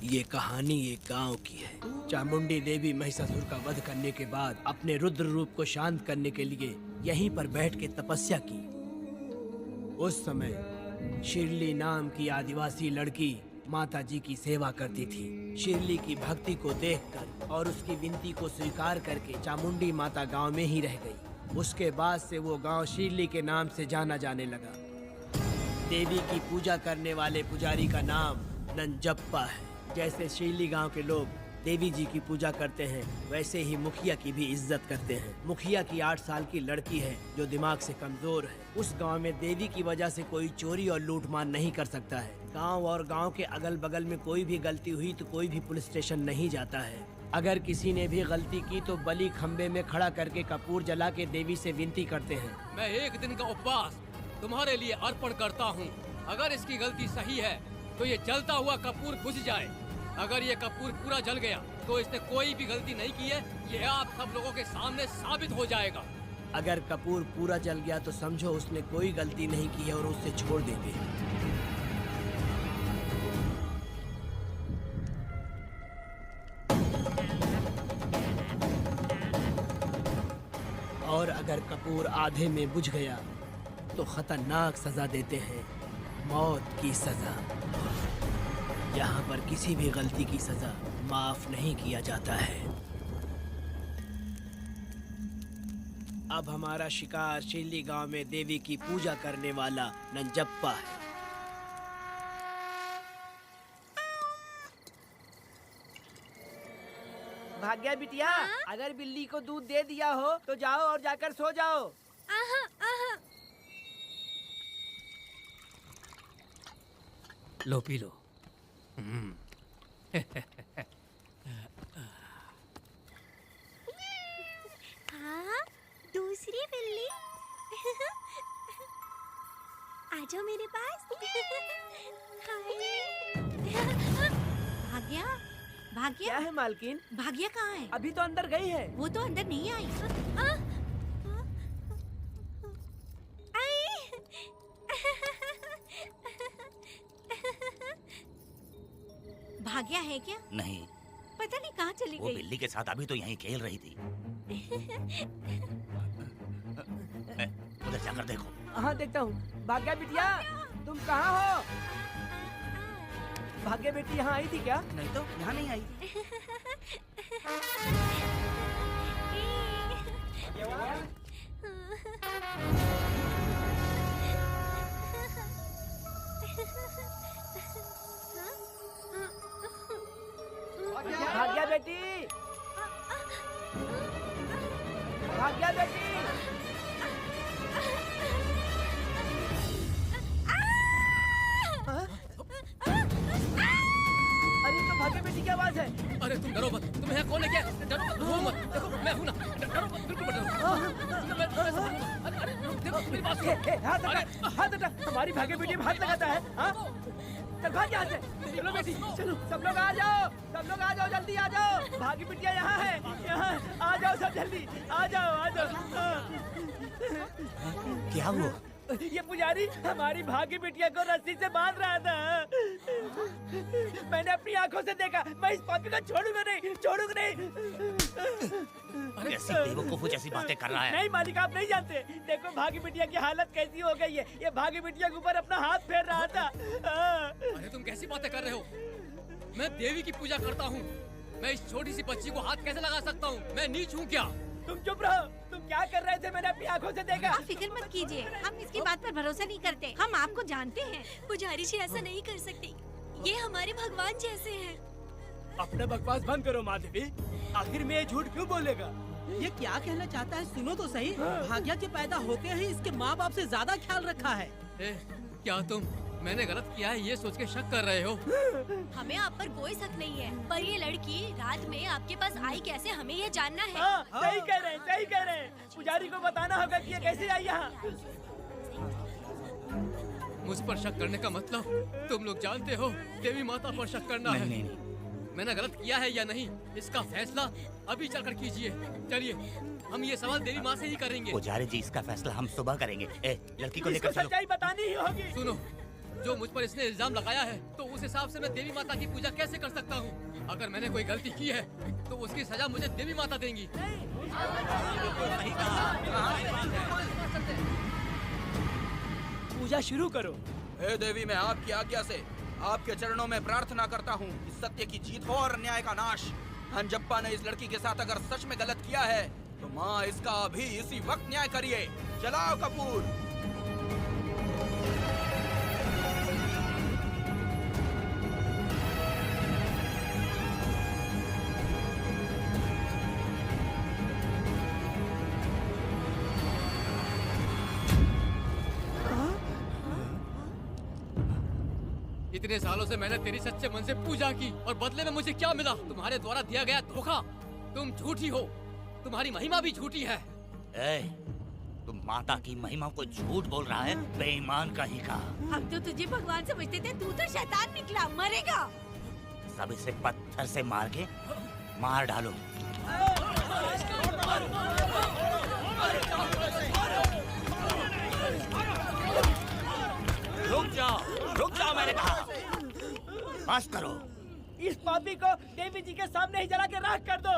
ये कहानी एक गांव की है। चामुंडी देवी महिषासुर का वध करने के बाद अपने रुद्र रूप को शांत करने के लिए यहीं पर बैठ के तपस्या की। उस समय शिरली नाम की आदिवासी लड़की माता जी की सेवा करती थी। शिरली की भक्ति को देखकर और उसकी विनती को स्वीकार करके चामुंडी माता गांव में ही रह गई। उसके बाद से वो गांव शिरली के नाम से जाना जाने लगा। देवी की पूजा करने वाले पुजारी का नाम नंजप्पा है। जैसे शिरली गांव के लोग देवी जी की पूजा करते हैं, वैसे ही मुखिया की भी इज्जत करते हैं। मुखिया की 8 साल की लड़की है जो दिमाग से कमजोर है। उस गांव में देवी की वजह से कोई चोरी और लूटमार नहीं कर सकता है। गांव और गांव के अगल बगल में कोई भी गलती हुई तो कोई भी पुलिस स्टेशन नहीं जाता है। अगर किसी ने भी गलती की तो बलि खम्बे में खड़ा करके कपूर जला के देवी से विनती करते हैं। मैं 1 दिन का उपवास तुम्हारे लिए अर्पण करता हूँ। अगर इसकी गलती सही है तो ये जलता हुआ कपूर बुझ जाए। अगर ये कपूर पूरा जल गया तो इसने कोई भी गलती नहीं की है, ये आप सब लोगों के सामने साबित हो जाएगा। अगर कपूर पूरा जल गया तो समझो उसने कोई गलती नहीं की है और उससे छोड़ देंगे। और अगर कपूर आधे में बुझ गया तो खतरनाक सजा देते हैं, मौत की सजा। यहाँ पर किसी भी गलती की सजा माफ नहीं किया जाता है। अब हमारा शिकार शिल्ली गांव में देवी की पूजा करने वाला नंजप्पा है। भाग्या बिटिया, अगर बिल्ली को दूध दे दिया हो तो जाओ और जाकर सो जाओ। लो पी लो। हाँ, दूसरी बिल्ली। आ जाओ मेरे पास। भाग्या, भाग्या क्या है मालकिन? भाग्या कहाँ है? अभी तो अंदर गई है। वो तो अंदर नहीं आई। भाग्या है क्या? नहीं, पता नहीं कहाँ चली वो गई। बिल्ली के साथ अभी तो यहीं खेल रही थी। उधर जाकर देखो। हाँ देखता हूँ। भाग्या बिटिया, तुम कहाँ हो? भाग्या बेटी यहाँ आई थी क्या? नहीं तो यहाँ नहीं आई। भाग्या बेटी, भाग्या बेटी। अरे तो भाग्या बेटी की आवाज है। अरे तुम डरो मत, तुम्हें यहाँ कौन लेके आया? डरो मत, रो मत। देखो मैं हूँ ना, डरो मत, बिल्कुल मत डरो। अरे देखो मेरी बात सुनो। हाथ हटा। हमारी भाग्य बेटी में हाथ लगाता है। हाँ? चल भाग यहाँ से। चलो बेटी, चलो सब लोग आ जाओ, सब लोग आ जाओ, जल्दी आ जाओ। भाग्य बिटिया यहाँ है, यहाँ आ जाओ सब जल्दी, आ जाओ, आ जाओ। क्या हुआ? ये पुजारी हमारी भाग्य बिटिया को रस्सी से बांध रहा था। मैंने अपनी आंखों से देखा। मैं इस पापी को छोड़ूंगा नहीं, छोड़ूंगा नहीं। ऐसी बेवकूफों जैसी बातें कर रहा है। नहीं मालिक, आप नहीं जानते। देखो भाग्य बिटिया की हालत कैसी हो गई है। ये भाग्य बिटिया के ऊपर अपना हाथ फेर रहा था। अरे तुम कैसी बातें कर रहे हो? मैं देवी की पूजा करता हूँ। मैं इस छोटी सी बच्ची को हाथ कैसे लगा सकता हूँ? मैं नीच हूँ क्या? तुम चुप रहो। तुम क्या कर रहे थे? मैंने अपनी आंखों से देखा। आप फिक्र मत कीजिए, हम इसकी बात पर भरोसा नहीं करते। हम आपको जानते हैं। पुजारी जी ऐसा नहीं कर सकती। ये हमारे भगवान जैसे हैं। अपना बकवास बंद करो माँ देवी। आखिर में ये झूठ क्यों बोलेगा? ये क्या कहना चाहता है? सुनो तो सही। भाग्या के पैदा होते ही इसके माँ बाप से ज्यादा ख्याल रखा है। क्या तुम मैंने गलत किया है ये सोच के शक कर रहे हो? हमें आप पर कोई शक नहीं है, पर ये लड़की रात में आपके पास आई कैसे, हमें ये जानना है। सही कह रहे हैं, सही कह रहे हैं। पुजारी को बताना होगा कि ये कैसे आई यहाँ। मुझ पर शक करने का मतलब तुम लोग जानते हो देवी माता पर शक करना है। नहीं। मैंने गलत किया है या नहीं इसका फैसला अभी चलकर कीजिए। चलिए हम ये सवाल देवी माँ से ही करेंगे। पुजारी जी इसका फैसला हम सुबह करेंगे। लड़की को लेकर चलो। सच्चाई बतानी ही होगी। सुनो, जो मुझ पर इसने इल्जाम लगाया है तो उस हिसाब से मैं देवी माता की पूजा कैसे कर सकता हूँ? अगर मैंने कोई गलती की है तो उसकी सजा मुझे देवी माता देंगी। पूजा शुरू करो। हे देवी, मैं आपकी आज्ञा से आपके चरणों में प्रार्थना करता हूँ कि सत्य की जीत हो और अन्याय का नाश। नंजप्पा ने इस लड़की के साथ अगर सच में गलत किया है तो माँ इसका अभी इसी वक्त न्याय करिए। जलाओ कपूर। इतने सालों से मैंने तेरी सच्चे मन से पूजा की और बदले में मुझे क्या मिला? तुम्हारे द्वारा दिया गया धोखा। तुम झूठी हो, तुम्हारी महिमा भी झूठी है। तुम माता की महिमा को झूठ बोल रहा है, बेईमान कहीं का। हम तो तुझे भगवान समझते थे, तू तो शैतान निकला, मरेगा। सब इसे पत्थर से मार के मार डालो। रुक जाओ मैंने कहा। बस करो। इस पापी को देवी जी के सामने ही जला के राख कर दो।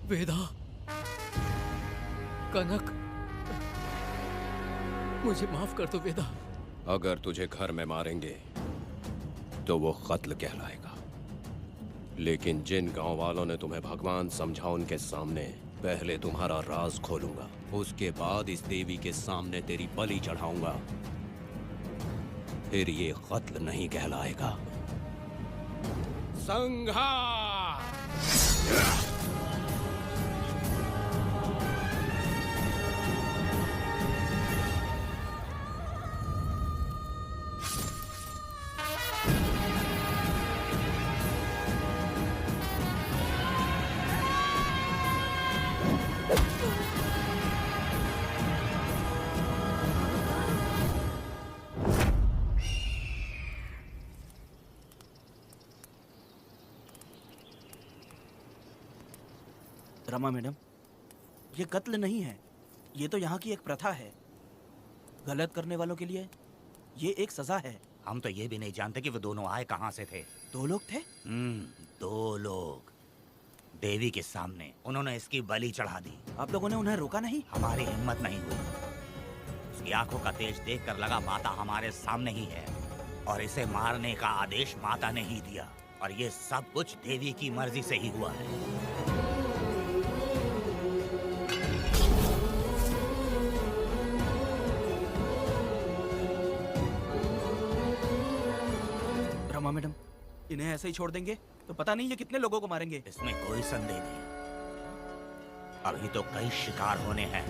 वेदा, कनक, मुझे माफ कर दो वेदा। अगर तुझे घर में मारेंगे तो वो कत्ल कहलाएगा, लेकिन जिन गांव वालों ने तुम्हें भगवान समझा उनके सामने पहले तुम्हारा राज खोलूंगा, उसके बाद इस देवी के सामने तेरी बलि चढ़ाऊंगा, फिर ये कत्ल नहीं कहलाएगा। संहार! रमा मैडम, ये कत्ल नहीं है, ये तो यहाँ की एक प्रथा है। गलत करने वालों के लिए ये एक सजा है। हम तो ये भी नहीं जानते कि वो दोनों आए कहाँ से थे। 2 लोग थे? 2 लोग देवी के सामने, उन्होंने इसकी बलि चढ़ा दी। आप लोगों ने उन्हें रोका नहीं? हमारी हिम्मत नहीं हुई। उसकी आंखों का तेज देखकर लगा माता हमारे सामने ही है और इसे मारने का आदेश माता ने ही दिया, और ये सब कुछ देवी की मर्जी से ही हुआ है। रमा मैडम, इन्हें ऐसे ही छोड़ देंगे तो पता नहीं ये कितने लोगों को मारेंगे। इसमें कोई संदेह नहीं, अभी तो कई शिकार होने हैं।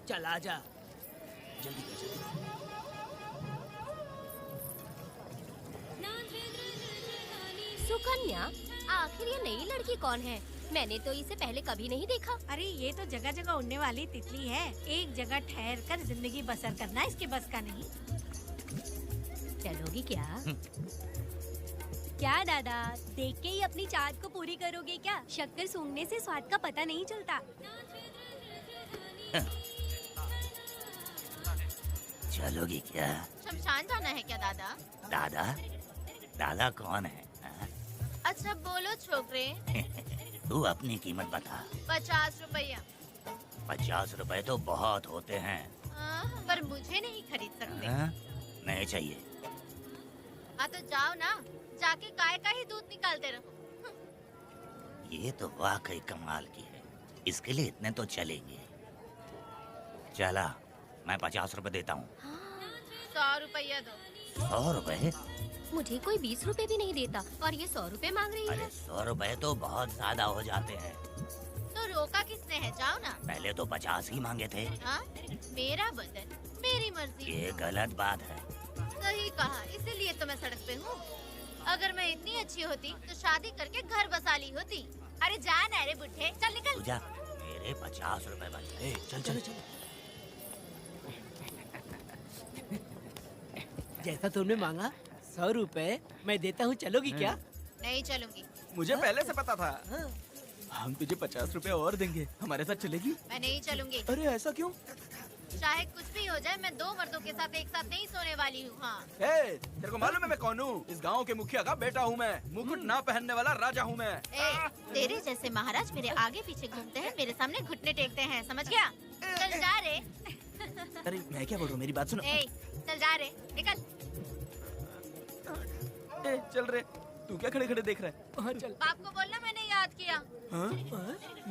चल आजा, जल्दी कर जल्दी। सुकन्या, आखिर ये नई लड़की कौन है? मैंने तो इसे पहले कभी नहीं देखा। अरे ये तो जगह जगह उड़ने वाली तितली है। एक जगह ठहर कर जिंदगी बसर करना इसके बस का नहीं। चलोगी क्या? क्या दादा, देख के ही अपनी चाहत को पूरी करोगे क्या? शक्कर सूंघने से स्वाद का पता नहीं चलता। चलोगी क्या? शमशान जाना है क्या दादा? दादा? दादा कौन है? अच्छा बोलो छोकरे। तू अपनी कीमत बता। 50 रुपया। 50 रुपए तो बहुत होते हैं। पर मुझे नहीं खरीद सकते। नहीं चाहिए। हाँ तो जाओ ना, जाके गाय का ही दूध निकालते रहो। ये तो वाकई कमाल की है। इसके लिए इतने तो चलेंगे। चला, मैं 50 रुपए देता हूँ। 100 रुपया दो। 100 रुपए? मुझे कोई 20 रुपए भी नहीं देता और ये 100 रुपए मांग रही है। अरे 100 रुपए तो बहुत ज्यादा हो जाते हैं। तो रोका किसने है? जाओ ना। पहले तो 50 ही मांगे थे। हाँ? मेरा बदन, मेरी मर्जी। ये गलत बात है। सही कहा, इसीलिए तो मैं सड़क पे हूँ। अगर मैं इतनी अच्छी होती तो शादी करके घर बसा ली होती। अरे जा ना रे बुढ़े, चल निकल। पूजा, मेरे 50 रुपए बच गए। चल चल चल। जैसा तुमने मांगा 100 रुपए मैं देता हूँ, चलोगी क्या? नहीं चलूंगी। मुझे पहले से पता था। हम तुझे 50 रुपए और देंगे, हमारे साथ चलेगी? मैं नहीं चलूंगी। अरे ऐसा क्यों? चाहे कुछ भी हो जाए, मैं 2 मर्दों के साथ एक साथ नहीं सोने वाली हूँ। हाँ। तेरे को मालूम है मैं कौन हूँ? इस गांव के मुखिया का बेटा हूँ मैं। मुकुट ना पहनने वाला राजा हूँ मैं। तेरे जैसे महाराज मेरे आगे पीछे घूमते हैं, मेरे सामने घुटने टेकते हैं, समझ गया? चल जा रे। अरे मैं क्या बोल रहा हूँ, मेरी बात सुनो। चल जा रे, निकल। चल रे, तू क्या खड़े खड़े देख रहा है? हाँ चल। बाप को बोलना मैंने याद किया। हाँ?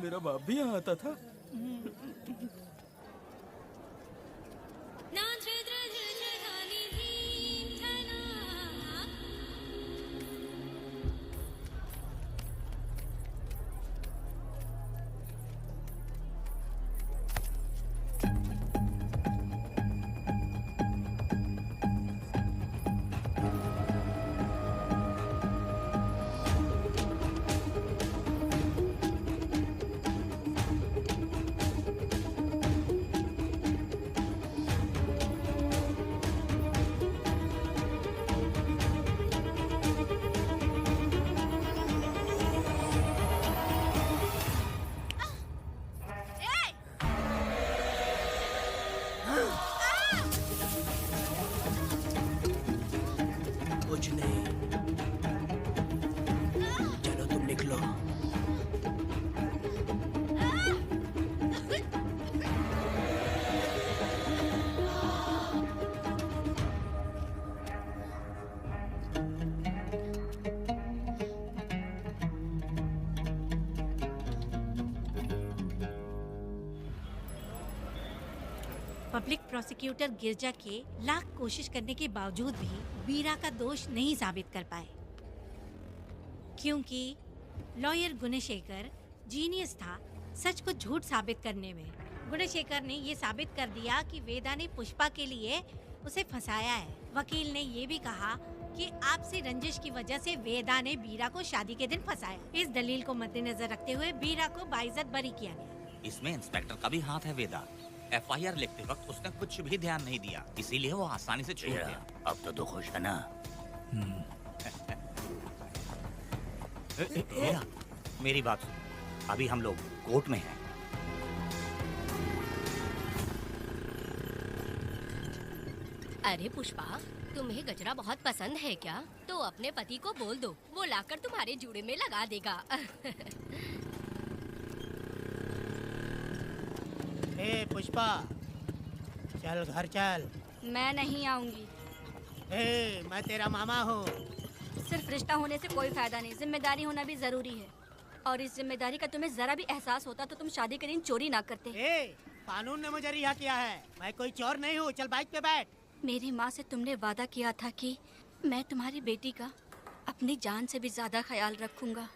मेरा बाप भी यहाँ आता था। कुछ नहीं, चलो तुम निकलो। पब्लिक प्रोसिक्यूटर गिरजा के लाख कोशिश करने के बावजूद भी वीरा का दोष नहीं साबित कर पाए, क्योंकि लॉयर गुणशेखर जीनियस था सच को झूठ साबित करने में। गुणशेखर ने ये साबित कर दिया कि वेदा ने पुष्पा के लिए उसे फंसाया है। वकील ने ये भी कहा कि आपसी रंजिश की वजह से वेदा ने वीरा को शादी के दिन फंसाया। इस दलील को मद्देनजर रखते हुए वीरा को बाइज्जत बरी किया गया। इसमें इंस्पेक्टर का भी हाथ है वेदा। FIR लिखते वक्त उसने कुछ भी ध्यान नहीं दिया, इसीलिए वो आसानी से छूट गया। अब तो खुश है ना? वेदा, मेरी बात सुन। अभी हम लोग कोर्ट में हैं। अरे पुष्पा, तुम्हें गजरा बहुत पसंद है क्या? तो अपने पति को बोल दो, वो लाकर तुम्हारे जूड़े में लगा देगा। ए पुष्पा, चल घर चल। मैं नहीं आऊंगी। ए, मैं तेरा मामा हूँ। सिर्फ रिश्ता होने से कोई फायदा नहीं, जिम्मेदारी होना भी जरूरी है। और इस जिम्मेदारी का तुम्हें जरा भी एहसास होता तो तुम शादी के दिन चोरी ना करते। कानून ने मुझे रिहा किया है, मैं कोई चोर नहीं हूँ। चल बाइक पे बैठ। मेरी माँ से तुमने वादा किया था कि मैं तुम्हारी बेटी का अपनी जान से भी ज्यादा ख्याल रखूंगा,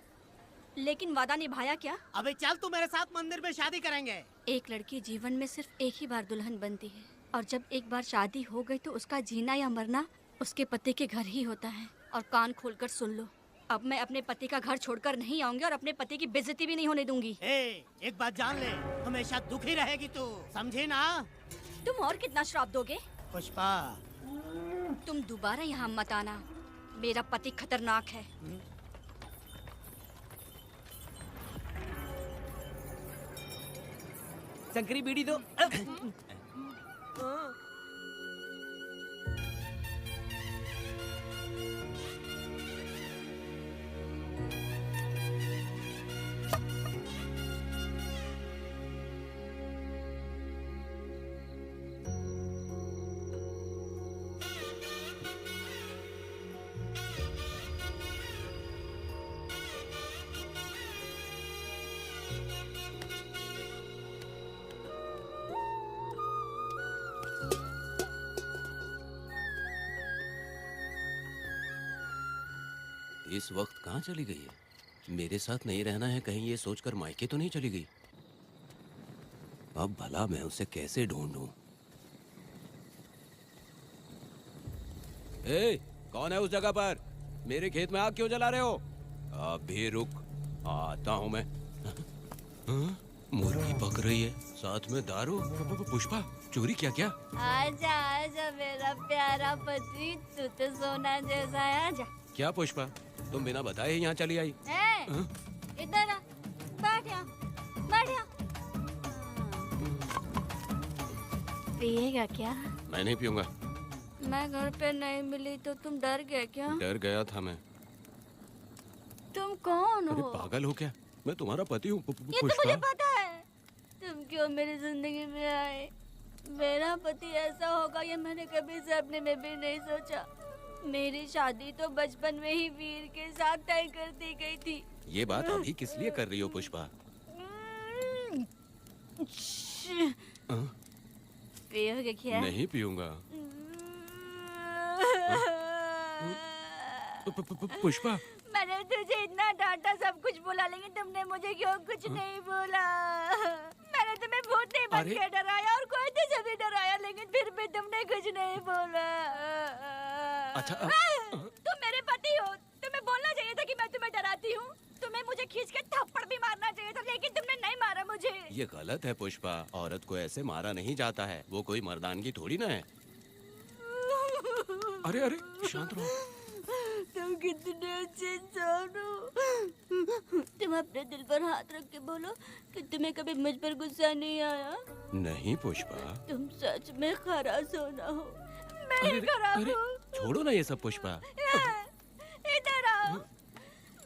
लेकिन वादा निभाया क्या? अबे चल, तू मेरे साथ मंदिर में शादी करेंगे। एक लड़की जीवन में सिर्फ एक ही बार दुल्हन बनती है, और जब एक बार शादी हो गई तो उसका जीना या मरना उसके पति के घर ही होता है। और कान खोलकर सुन लो, अब मैं अपने पति का घर छोड़कर नहीं आऊंगी और अपने पति की बेइज्जती भी नहीं होने दूंगी। एक बात जान ले, हमेशा दुखी रहेगी तू, समझी ना? तुम और कितना श्राप दोगे? पुष्पा, तुम दोबारा यहाँ मत आना, मेरा पति खतरनाक है। शंकरी बीड़ी दो। इस वक्त कहाँ चली गई है? मेरे साथ नहीं रहना है कहीं ये सोचकर मायके तो नहीं चली गई? अब भला मैं उसे कैसे ढूंढूं? ए, कौन है उस जगह पर? मेरे खेत में आग क्यों जला रहे हो? अभी रुक, आता हूँ मैं। हाँ? मुर्गी पक रही है, साथ में दारू। पुष्पा, चोरी क्या? आजा आजा मेरा प्यारा पति, तू तो सोना जैसा है, आजा। क्या पुष्पा, तुम बिना बताए ही यहाँ चली आई? ए, इधर आ, बैठ यहाँ, बैठ यहाँ। पिएगा क्या? मैं नहीं पीऊंगा। मैं घर पे नहीं मिली तो तुम डर गए क्या? डर गया था मैं। तुम कौन अरे हो? पागल हो क्या? मैं तुम्हारा पति हूँ ये तो मुझे पुष्पा। पता है। तुम क्यों मेरी जिंदगी में आए? मेरा पति ऐसा होगा ये मैंने कभी सपने में भी नहीं सोचा। मेरी शादी तो बचपन में ही वीर के साथ तय कर दी गई थी। ये बात अभी किस लिए कर रही हो पुष्पा? पियोगे क्या? नहीं पीऊंगा। पुष्पा, मैंने तुझे इतना डांटा, सब कुछ बोला, लेकिन तुमने मुझे क्यों कुछ नहीं बोला? मैंने तुम्हें बहुत नहीं बन के डराया और कोई तुझे भी डराया, लेकिन फिर भी तुमने कुछ नहीं बोला। अच्छा तुम मेरे पति हो, तुम्हें बोलना चाहिए था कि मैं तुम्हें डराती हूँ। तुम्हें मुझे खींच के थप्पड़ भी मारना चाहिए था, लेकिन तुमने नहीं मारा मुझे। ये गलत है पुष्पा, औरत को ऐसे मारा नहीं जाता है, वो कोई मर्दानगी थोड़ी ना है। अरे अरे शांत रहो। तुम कितने अच्छे इंसान हो। तुम अपने दिल पर हाथ रख के बोलो कि तुम्हें कभी मुझ पर गुस्सा नहीं आया। नहीं पुष्पा। तुम सच में खराब सोना हो। मैं ही खराब हूँ। छोड़ो ना ये सब पुष्पा। इधर आओ।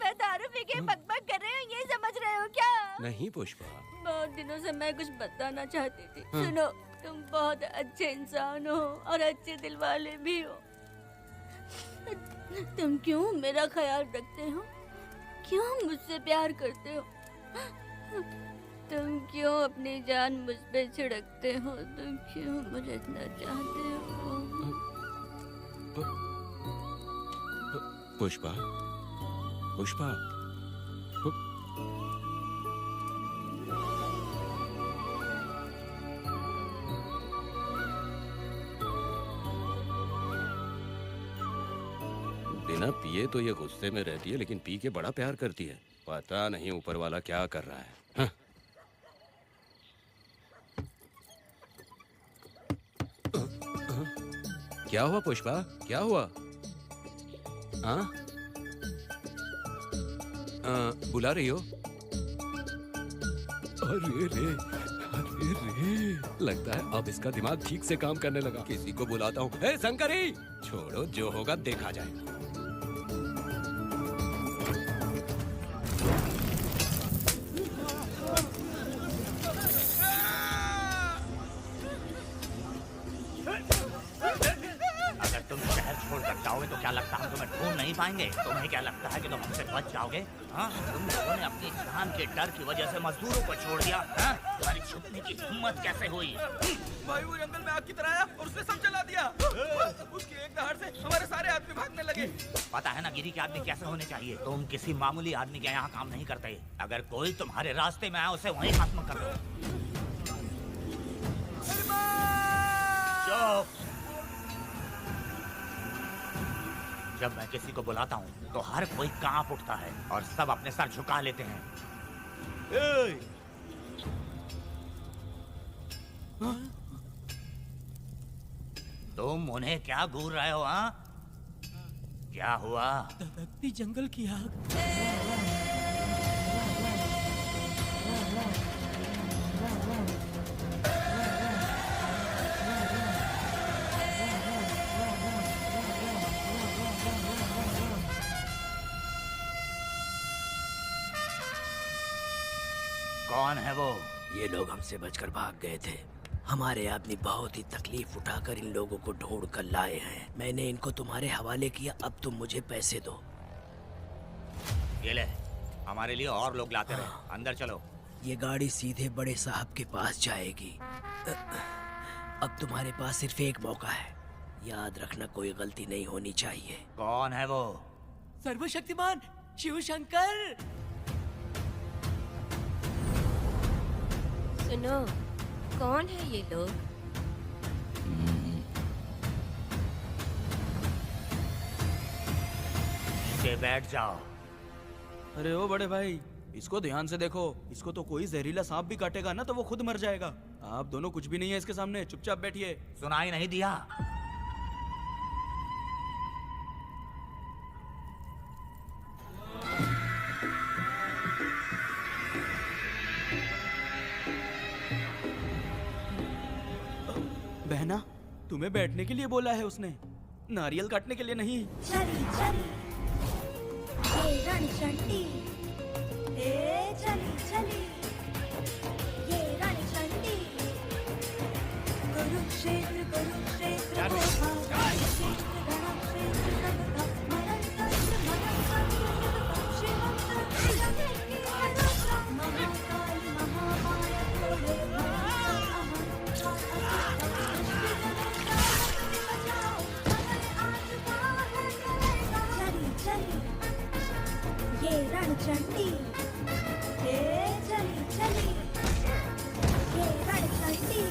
मैं दारू पी के बकबक कर रही हूँ, ये समझ रहे हो क्या? नहीं पुष्पा। बहुत दिनों से मैं कुछ बताना चाहती थी। सुनो, तुम बहुत अच्छे इंसान हो और अच्छे दिल वाले भी हो। तुम क्यों मेरा ख्याल रखते हो? क्यों मुझसे प्यार करते हो? तुम क्यों अपनी जान मुझ पे छिड़कते हो? तुम क्यों मुझे इतना चाहते हो? पुष्पा, पुष्पा, बिना पिए तो ये गुस्से में रहती है, लेकिन पी के बड़ा प्यार करती है। पता नहीं ऊपर वाला क्या कर रहा है। हाँ? क्या हुआ पुष्पा, क्या हुआ? हाँ? बुला रही हो? अरे रे, अरे रे, लगता है अब इसका दिमाग ठीक से काम करने लगा। किसी को बुलाता हूँ। हे शंकरी, छोड़ो, जो होगा देखा जाएगा। तो क्या लगता है हम तुम्हें ढूंढ नहीं पाएंगे? तुम्हें क्या लगता है कि तुम हमसे बच जाओगे? हाँ, तुम लोगों ने अपनी जान के डर की वजह से मजदूरों को छोड़ दिया। हाँ? तुम्हारी छुपने की हिम्मत कैसे हुई? भाई वो जंगल में आग की तरह आया और उसने सब जला दिया। उसकी एक दहाड़ से हमारे सारे आदमी भागने लगे। पता है ना गिरी के आदमी कैसे होने चाहिए? तुम किसी मामूली आदमी के यहाँ काम नहीं करते। अगर कोई तुम्हारे रास्ते में आया उसे वहीं खत्म कर दो। चुप। जब मैं किसी को बुलाता हूँ तो हर कोई कांप उठता है और सब अपने सर झुका लेते हैं। तुम उन्हें क्या घूर रहे हो? हाँ, क्या हुआ? दहकती जंगल की आग। कौन है वो? ये लोग हमसे बचकर भाग गए थे। हमारे आदमी बहुत ही तकलीफ उठाकर इन लोगों को ढूंढ कर लाए हैं। मैंने इनको तुम्हारे हवाले किया, अब तुम मुझे पैसे दो। ये ले, हमारे लिए और लोग लाते रहे। अंदर चलो। ये गाड़ी सीधे बड़े साहब के पास जाएगी। अब तुम्हारे पास सिर्फ एक मौका है, याद रखना कोई गलती नहीं होनी चाहिए। कौन है वो? सर्वशक्तिमान शिव शंकर। सुनो, कौन है ये लोग? नीचे बैठ जाओ। अरे ओ बड़े भाई, इसको ध्यान से देखो। इसको तो कोई जहरीला सांप भी काटेगा ना तो वो खुद मर जाएगा। आप दोनों कुछ भी नहीं है इसके सामने, चुपचाप बैठिए। सुनाई नहीं दिया? बहना, तुम्हें बैठने के लिए बोला है उसने, नारियल काटने के लिए नहीं। चली चली ये रणचंडी, ए चली चली ये रणचंडी, कुरुक्षेत्र कुरुक्षेत्र को भाई, क्षेत्र रणक्षेत्र कनका, मरण तंत्र मरण तंत्र शिवम तंत्र जगत महाकाल महामाया कोले ये रणचंडी, हे चली चली ये रणचंडी।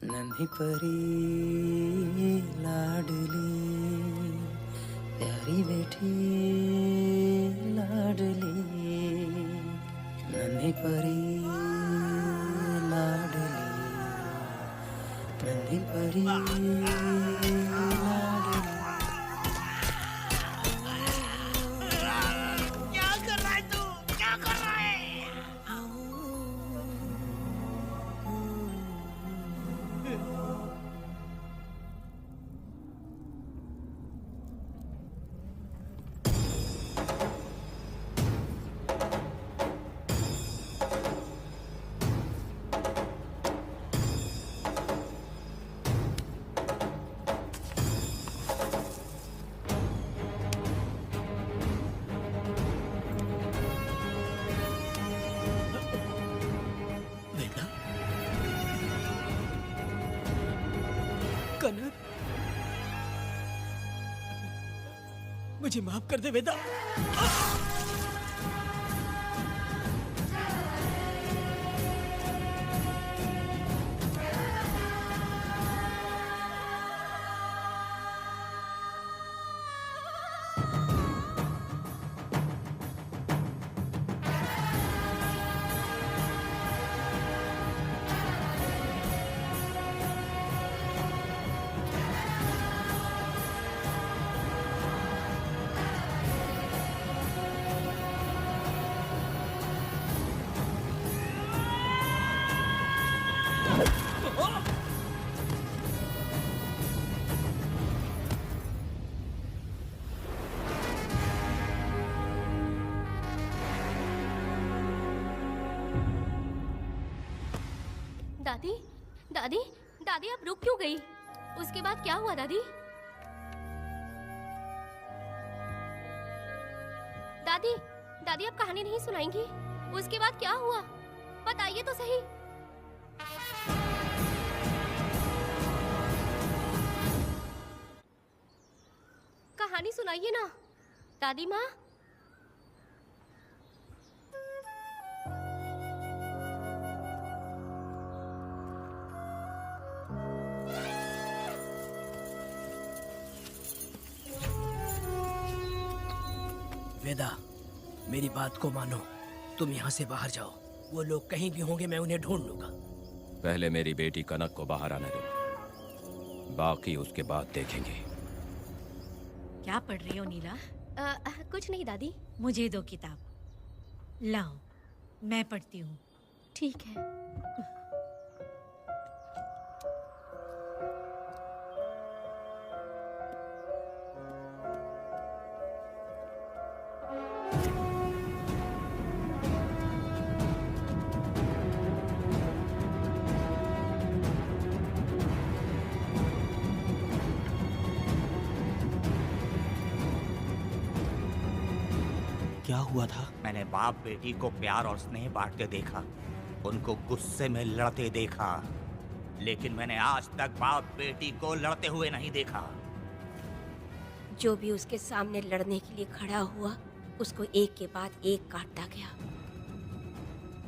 नन्ही परी लाडली प्यारी बेटी लाडली, नन्ही परी लाडली, नन्ही परी लाडली। क्या कर रहा है तू? क्या कर रहा है? कनक, मुझे माफ कर दे वेदा। दादी, दादी, दादी अब रुक क्यों गई? उसके बाद क्या हुआ दादी? दादी दादी आप कहानी नहीं सुनाएंगी? उसके बाद क्या हुआ? बताइए तो सही। कहानी सुनाइए ना दादी माँ। वेदा, मेरी बात को मानो। तुम यहाँ से बाहर जाओ। वो लोग कहीं भी होंगे, मैं उन्हें ढूंढ लूंगा। पहले मेरी बेटी कनक को बाहर आने दो, बाकी उसके बाद देखेंगे। क्या पढ़ रही हो नीला? कुछ नहीं दादी। मुझे दो किताब। लाओ, मैं पढ़ती हूँ। ठीक है। क्या हुआ था? मैंने बाप बेटी को प्यार और स्नेह बांटते देखा, उनको गुस्से में लड़ते देखा, लेकिन मैंने आज तक बाप बेटी को लड़ते हुए नहीं देखा। जो भी उसके सामने लड़ने के लिए खड़ा हुआ, उसको एक के बाद एक काटता गया।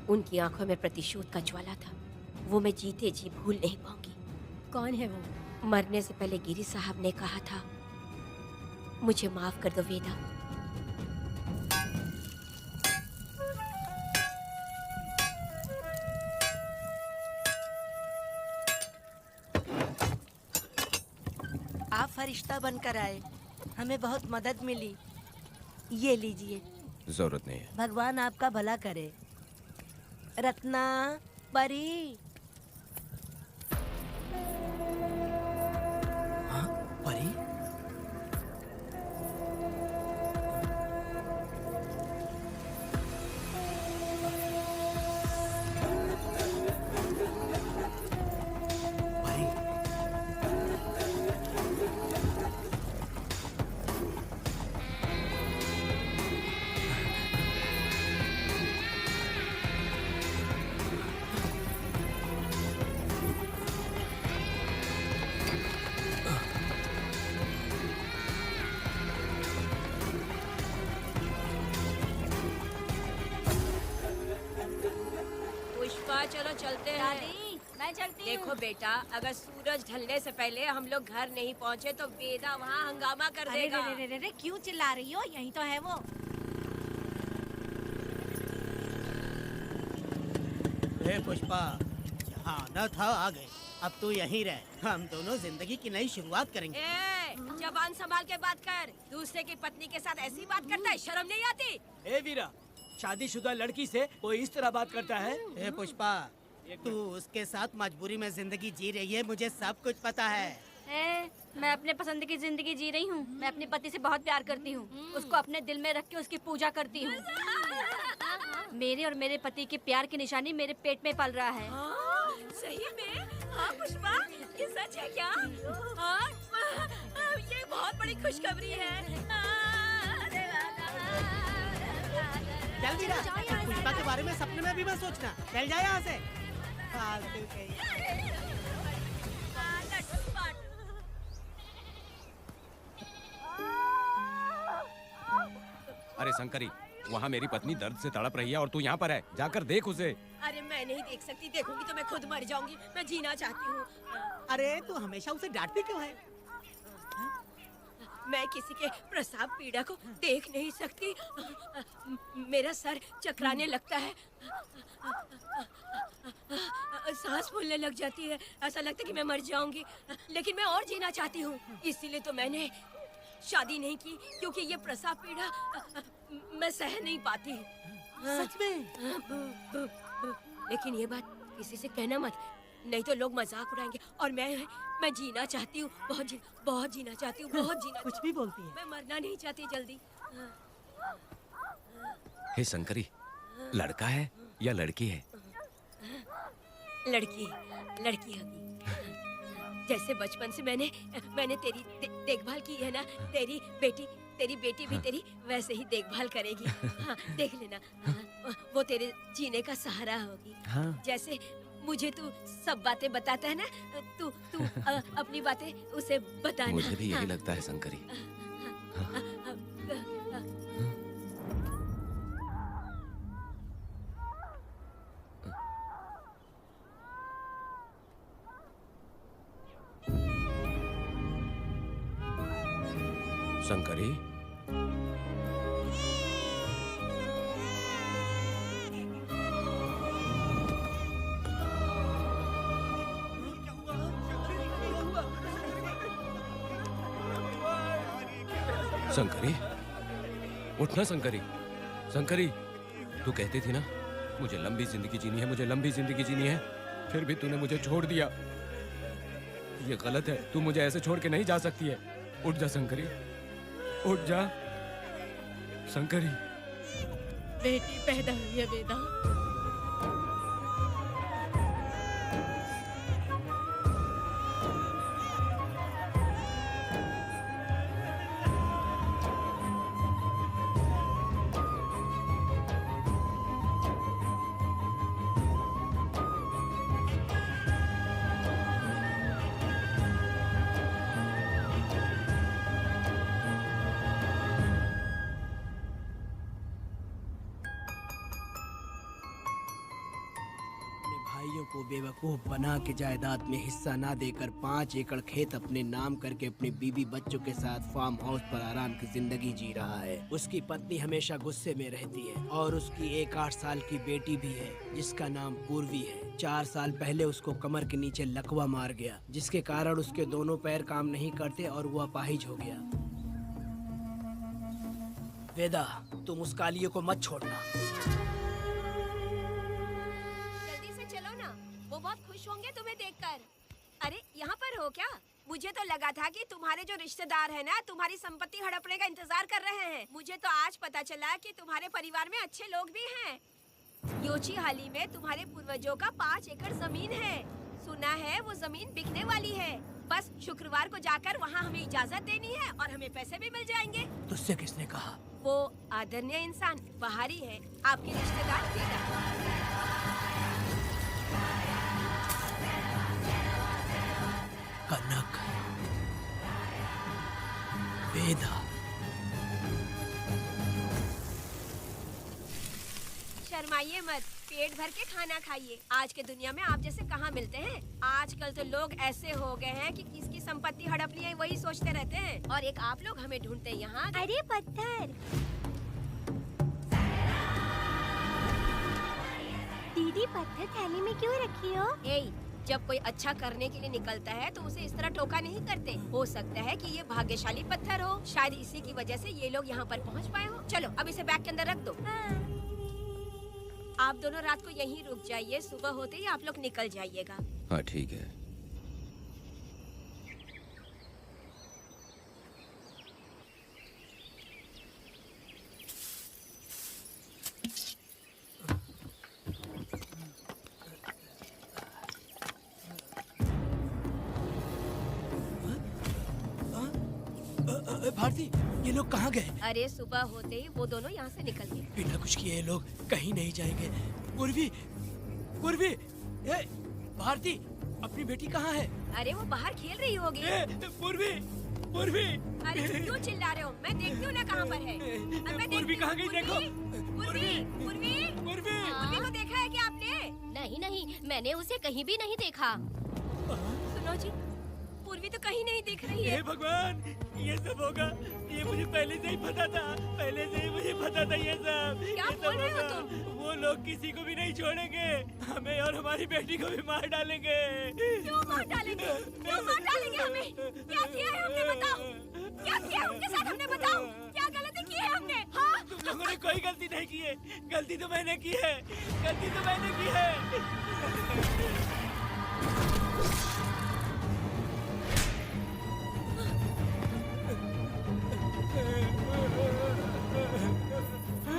उनकी आंखों में प्रतिशोध का ज्वाला था, वो मैं जीते जी भूल नहीं पाऊंगी। कौन है वो? मरने से पहले गिरी साहब ने कहा था, मुझे माफ कर दो वेदा। आप फरिश्ता बनकर आए, हमें बहुत मदद मिली। ये लीजिए। जरूरत नहीं है। भगवान आपका भला करे। रत्ना, परी। हाँ, परी? पुष्पा, चलो चलते हैं। दादी, मैं चलती हूँ। देखो बेटा, अगर सूरज ढलने से पहले हम लोग घर नहीं पहुँचे तो वेदा वहाँ हंगामा कर अरे देगा। रे रे रे रे, क्यों चिल्ला रही हो? यही तो है वो। हे पुष्पा, यहाँ आना था, आ गए। अब तू यहीं रह, हम दोनों जिंदगी की नई शुरुआत करेंगे। ए, जबान संभाल के बात कर। दूसरे की पत्नी के साथ ऐसी बात करता है, शर्म नहीं आती? ए वीरा, शादीशुदा लड़की से कोई इस तरह बात करता है? हे पुष्पा, तू उसके साथ मजबूरी में जिंदगी जी रही है, मुझे सब कुछ पता है। मैं अपने पसंद की जिंदगी जी रही हूँ। मैं अपने पति से बहुत प्यार करती हूँ, उसको अपने दिल में रख के उसकी पूजा करती हूँ। मेरे और मेरे पति के प्यार की निशानी मेरे पेट में पल रहा है। सही में? हाँ पुष्पा, ये सच है क्या? हाँ, ये बहुत बड़ी खुशखबरी है। चल वीरा, पुष्पा के बारे में सपने में भी मत सोचना। चल जा यहाँ से। फालतू कहीं। अरे शंकरी, वहाँ मेरी पत्नी दर्द से तड़प रही है और तू यहाँ पर है। जाकर देख उसे। अरे मैं नहीं देख सकती, देखूंगी तो मैं खुद मर जाऊंगी। मैं जीना चाहती हूँ। अरे तू हमेशा उसे डांटती क्यों है? मैं किसी के प्रसाव पीड़ा को देख नहीं सकती। मेरा सर चकराने लगता है, सांस फूलने लग जाती है, ऐसा लगता है कि मैं मर जाऊंगी। लेकिन मैं और जीना चाहती हूँ, इसीलिए तो मैंने शादी नहीं की, क्योंकि ये प्रसाव पीड़ा मैं सह नहीं पाती। सच में? लेकिन ये बात किसी से कहना मत, नहीं तो लोग मजाक उड़ाएंगे। और मैं जीना चाहती हूँ, बहुत जीना चाहती हूँ, बहुत जीना। कुछ भी बोलती है। मैं मरना नहीं चाहती जल्दी। हे शंकरी, लड़का है या लड़की है? लड़की होगी। जैसे बचपन से मैंने तेरी देखभाल की है ना, तेरी बेटी भी तेरी वैसे ही देखभाल करेगी। हाँ, देख लेना। हाँ, वो तेरे जीने का सहारा होगी। हाँ। जैसे मुझे तू सब बातें बताता है ना, तू अपनी बातें उसे बताना। मुझे भी यही हाँ। लगता है शंकरी। शंकरी, शंकरी, उठना शंकरी। शंकरी, तू कहती थी ना मुझे लंबी जिंदगी जीनी है, मुझे लंबी जिंदगी जीनी है, फिर भी तूने मुझे छोड़ दिया। ये गलत है, तू मुझे ऐसे छोड़ के नहीं जा सकती है। उठ जा शंकरी, उठ जा शंकरी। बेटी पैदा हुई है वेदा। भाइयों को बेवकूफ बना के जायदाद में हिस्सा ना देकर 5 एकड़ खेत अपने नाम करके अपने बीवी बच्चों के साथ फार्म हाउस पर आराम की जिंदगी जी रहा है। उसकी पत्नी हमेशा गुस्से में रहती है और उसकी एक 8 साल की बेटी भी है जिसका नाम पूर्वी है। 4 साल पहले उसको कमर के नीचे लकवा मार गया, जिसके कारण उसके दोनों पैर काम नहीं करते और वो अपाहिज हो गया। वेदा, तुम उस कालिये को मत छोड़ना। वो बहुत खुश होंगे तुम्हें देखकर। अरे यहाँ पर हो क्या? मुझे तो लगा था कि तुम्हारे जो रिश्तेदार हैं ना तुम्हारी संपत्ति हड़पने का इंतजार कर रहे हैं। मुझे तो आज पता चला कि तुम्हारे परिवार में अच्छे लोग भी हैं। योची हाली में तुम्हारे पूर्वजों का 5 एकड़ जमीन है। सुना है वो जमीन बिकने वाली है। बस शुक्रवार को जाकर वहाँ हमें इजाजत देनी है और हमें पैसे भी मिल जाएंगे। तुझसे किसने कहा? वो आदरणीय इंसान बाहरी है, आपके रिश्तेदार वेदा। कनक, वेदा। शर्माइए मत, पेट भर के खाना खाइए। आज के दुनिया में आप जैसे कहाँ मिलते हैं। आजकल तो लोग ऐसे हो गए हैं कि किसकी संपत्ति हड़पनी है वही सोचते रहते हैं। और एक आप लोग हमें ढूंढते हैं यहाँ। अरे पत्थर, दीदी पत्थर थैली में क्यों रखी हो? जब कोई अच्छा करने के लिए निकलता है तो उसे इस तरह टोका नहीं करते। हो सकता है कि ये भाग्यशाली पत्थर हो, शायद इसी की वजह से ये लोग यहाँ पर पहुँच पाए हो। चलो अब इसे बैग के अंदर रख दो। आप दोनों रात को यहीं रुक जाइए, सुबह होते ही आप लोग निकल जाइएगा। हाँ ठीक है। भारती, ये लोग कहाँ गए? अरे सुबह होते ही वो दोनों यहाँ से निकल गए। बिना कुछ किए ये लोग कहीं नहीं जाएंगे। पूर्वी, पूर्वी, ए, भारती, अपनी बेटी कहाँ है? अरे वो बाहर खेल रही होगी। पूर्वी, पूर्वी। अरे क्यों चिल्ला रहे हो? मैं देखती हूँ ना कहाँ पर है। पूर्वी कहाँ गई? देखो। पूर्वी, पूर्वी, पूर्वी को देखा है क्या आपने? नहीं, मैंने उसे कहीं भी नहीं देखा। सुनो जी, पूर्वी तो कहीं नहीं दिख रही है। हे भगवान, ये सब होगा, ये मुझे पहले से ही पता था। पहले से ही मुझे पता था ये सब। क्या बोल रहे हो तुम? वो लोग किसी को भी नहीं छोड़ेंगे, हमें और हमारी बेटी को भी मार डालेंगे। क्यों मार डालेंगे? क्यों मार डालेंगे हमें? क्या किया है हमने बताओ? क्या किया उनके साथ हमने बताओ? क्या गलती की है हमने? हाँ? तुम लोगों ने कोई गलती नहीं की है। गलती तो मैंने की है, गलती तो मैंने की है।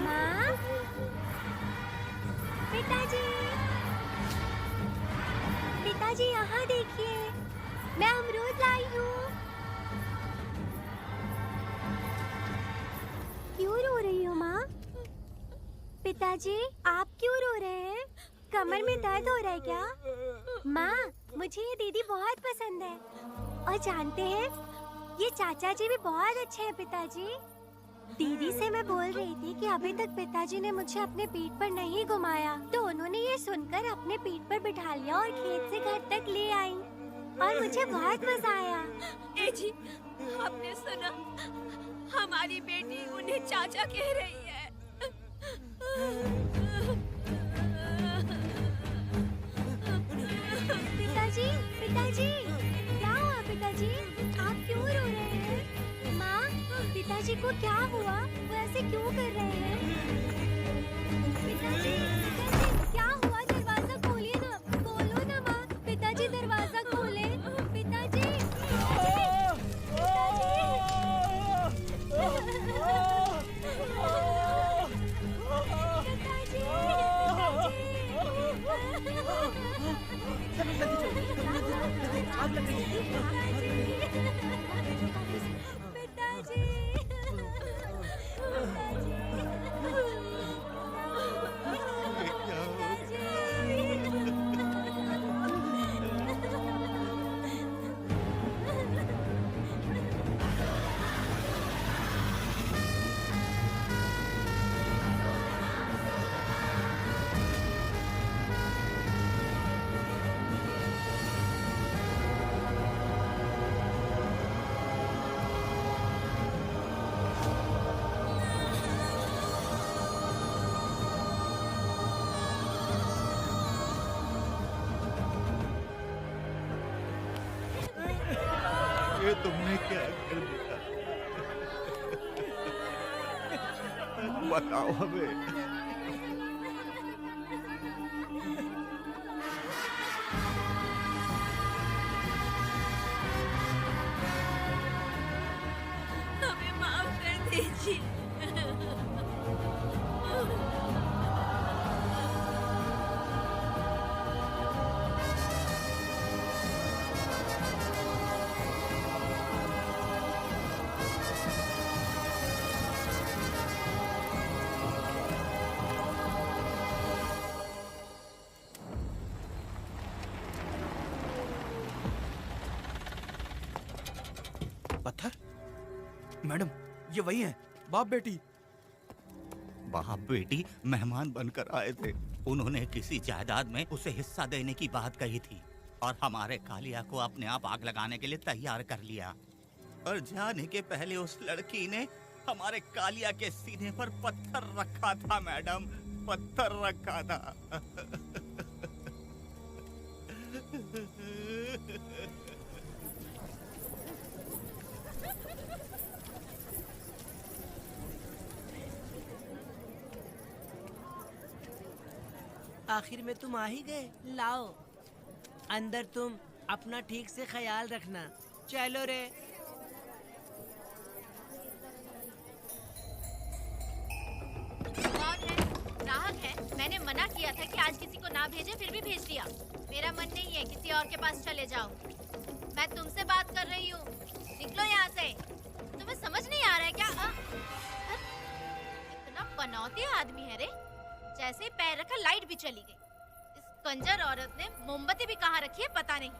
माँ, पिताजी, पिताजी यहाँ देखिए। मैं अमरूद लाई हूँ। क्यों रो रही हो माँ? पिताजी आप क्यों रो रहे हैं? कमर में दर्द हो रहा है क्या? माँ मुझे ये दीदी बहुत पसंद है और जानते हैं ये चाचा जी भी बहुत अच्छे हैं पिताजी। दीदी से मैं बोल रही थी कि अभी तक पिताजी ने मुझे अपने पीठ पर नहीं घुमाया, तो उन्होंने ये सुनकर अपने पीठ पर बिठा लिया और खेत से घर तक ले आई और मुझे बहुत मजा आया। ए जी, आपने सुना? हमारी बेटी उन्हें चाचा कह रही है। पिताजी, पिताजी, क्या हुआ पिताजी? आप क्यों रो रहे हैं? माँ, पिताजी को क्या हुआ? वो ऐसे क्यों कर रहे हैं? पिताजी, पिताजी, क्या हुआ? दरवाजा खोलिए ना, खोलो ना माँ। पिताजी दरवाजा खोले। पिताजी, आग लग रही है। ये तुमने क्या कर दिया? बताओ हमें। हमें माफ कर दीजिए। पत्थर? मैडम, ये वही है, बाप बेटी। बाप बेटी मेहमान बनकर आए थे। उन्होंने किसी जायदाद में उसे हिस्सा देने की बात कही थी और हमारे कालिया को अपने आप आग लगाने के लिए तैयार कर लिया। और जाने के पहले उस लड़की ने हमारे कालिया के सीने पर पत्थर रखा था मैडम, पत्थर रखा था। आखिर में तुम आ ही गए। लाओ अंदर, तुम अपना ठीक से ख्याल रखना। चलो रे। कौन है? ग्राहक है। मैंने मना किया था कि आज किसी को ना भेजे, फिर भी भेज दिया। मेरा मन नहीं है, किसी और के पास चले जाओ। मैं तुमसे बात कर रही हूँ, निकलो यहाँ से। तुम्हें समझ नहीं आ रहा है क्या? इतना पनौती आदमी है रे। जैसे ही पैर रखा लाइट भी चली गई। इस कंजर औरत ने मोमबत्ती भी कहाँ रखी है पता नहीं।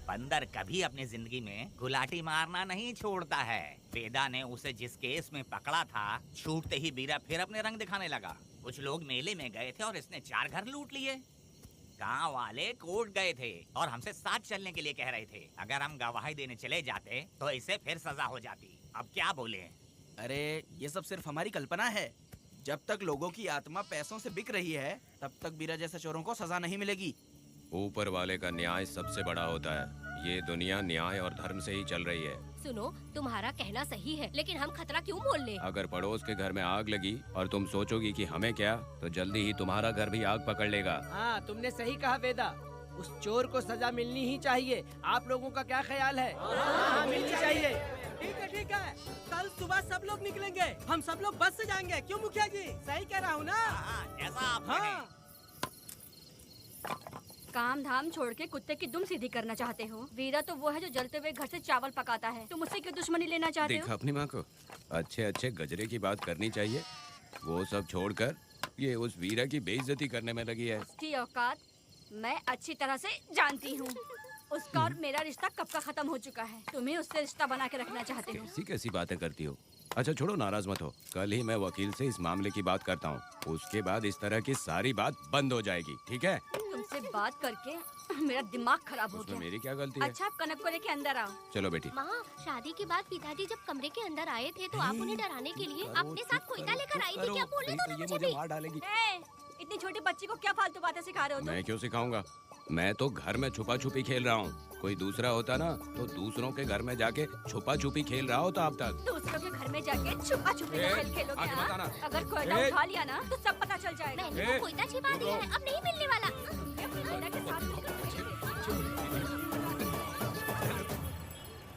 बंदर कभी अपनी जिंदगी में गुलाटी मारना नहीं छोड़ता है। वेदा ने उसे जिस केस में पकड़ा था, छूटते ही बीरा फिर अपने रंग दिखाने लगा। कुछ लोग मेले में गए थे और इसने 4 घर लूट लिए। गांव वाले कोर्ट गए थे और हमसे साथ चलने के लिए कह रहे थे। अगर हम गवाही देने चले जाते तो इसे फिर सजा हो जाती। अब क्या बोले? अरे ये सब सिर्फ हमारी कल्पना है। जब तक लोगों की आत्मा पैसों से बिक रही है तब तक बीरा जैसे चोरों को सजा नहीं मिलेगी। ऊपर वाले का न्याय सबसे बड़ा होता है। ये दुनिया न्याय और धर्म से ही चल रही है। सुनो, तुम्हारा कहना सही है, लेकिन हम खतरा क्यों मोल ले? अगर पड़ोस के घर में आग लगी और तुम सोचोगी कि हमें क्या, तो जल्दी ही तुम्हारा घर भी आग पकड़ लेगा। हाँ, तुमने सही कहा वेदा। उस चोर को सजा मिलनी ही चाहिए। आप लोगों का क्या ख्याल है? हाँ, मिलनी चाहिए। ठीक है। कल सुबह सब लोग निकलेंगे। हम सब लोग बस से जाएंगे। क्यों मुखिया जी? सही कह रहा हूँ ना? जैसा आप हाँ। काम धाम छोड़ के कुत्ते की दुम सीधी करना चाहते हो? वीरा तो वो है जो जलते हुए घर से चावल पकाता है। तुम उससे क्यों दुश्मनी लेना चाहते देखा हो? अपनी माँ को, अच्छे अच्छे गजरे की बात करनी चाहिए। वो सब छोड़कर ये उस वीरा की बेइज्जती करने में लगी है। उसकी औकात मैं अच्छी तरह से जानती हूँ। उसका और मेरा रिश्ता कब का खत्म हो चुका है। तुम्हें उससे रिश्ता बना के रखना चाहते हो। कैसी कैसी बातें करती हो। अच्छा छोड़ो, नाराज मत हो। कल ही मैं वकील से इस मामले की बात करता हूँ। उसके बाद इस तरह की सारी बात बंद हो जाएगी, ठीक है? तुमसे बात करके मेरा दिमाग खराब हो उसमें गया। मेरी क्या गलती है? अच्छा, आप कनक को लेके अंदर आओ। चलो बेटी। माँ, शादी के बाद पिताजी जब कमरे के अंदर आए थे तो आप उन्हें डराने के लिए अपने साथ कोयता लेकर आई थी। क्या बोले तो मुझे भी? मार डालेगी। इतनी छोटी बच्ची को क्या फालतू बातें सिखा रहे हो तुम? मैं क्यों सिखाऊंगा? मैं तो घर में छुपा छुपी खेल रहा हूँ। कोई दूसरा होता ना तो दूसरों के घर में जाके छुपा छुपी खेल रहा होता अब तक। दूसरों के घर में जाके छुपा छुपी खेल खेलोगे? आगे हाँ? बताना। अगर कोयला उठा लिया ना तो सब पता चल जाएगा। मैंने वो कोयता छिपा दिया है, अब नहीं मिलने वाला। कोयला के साथ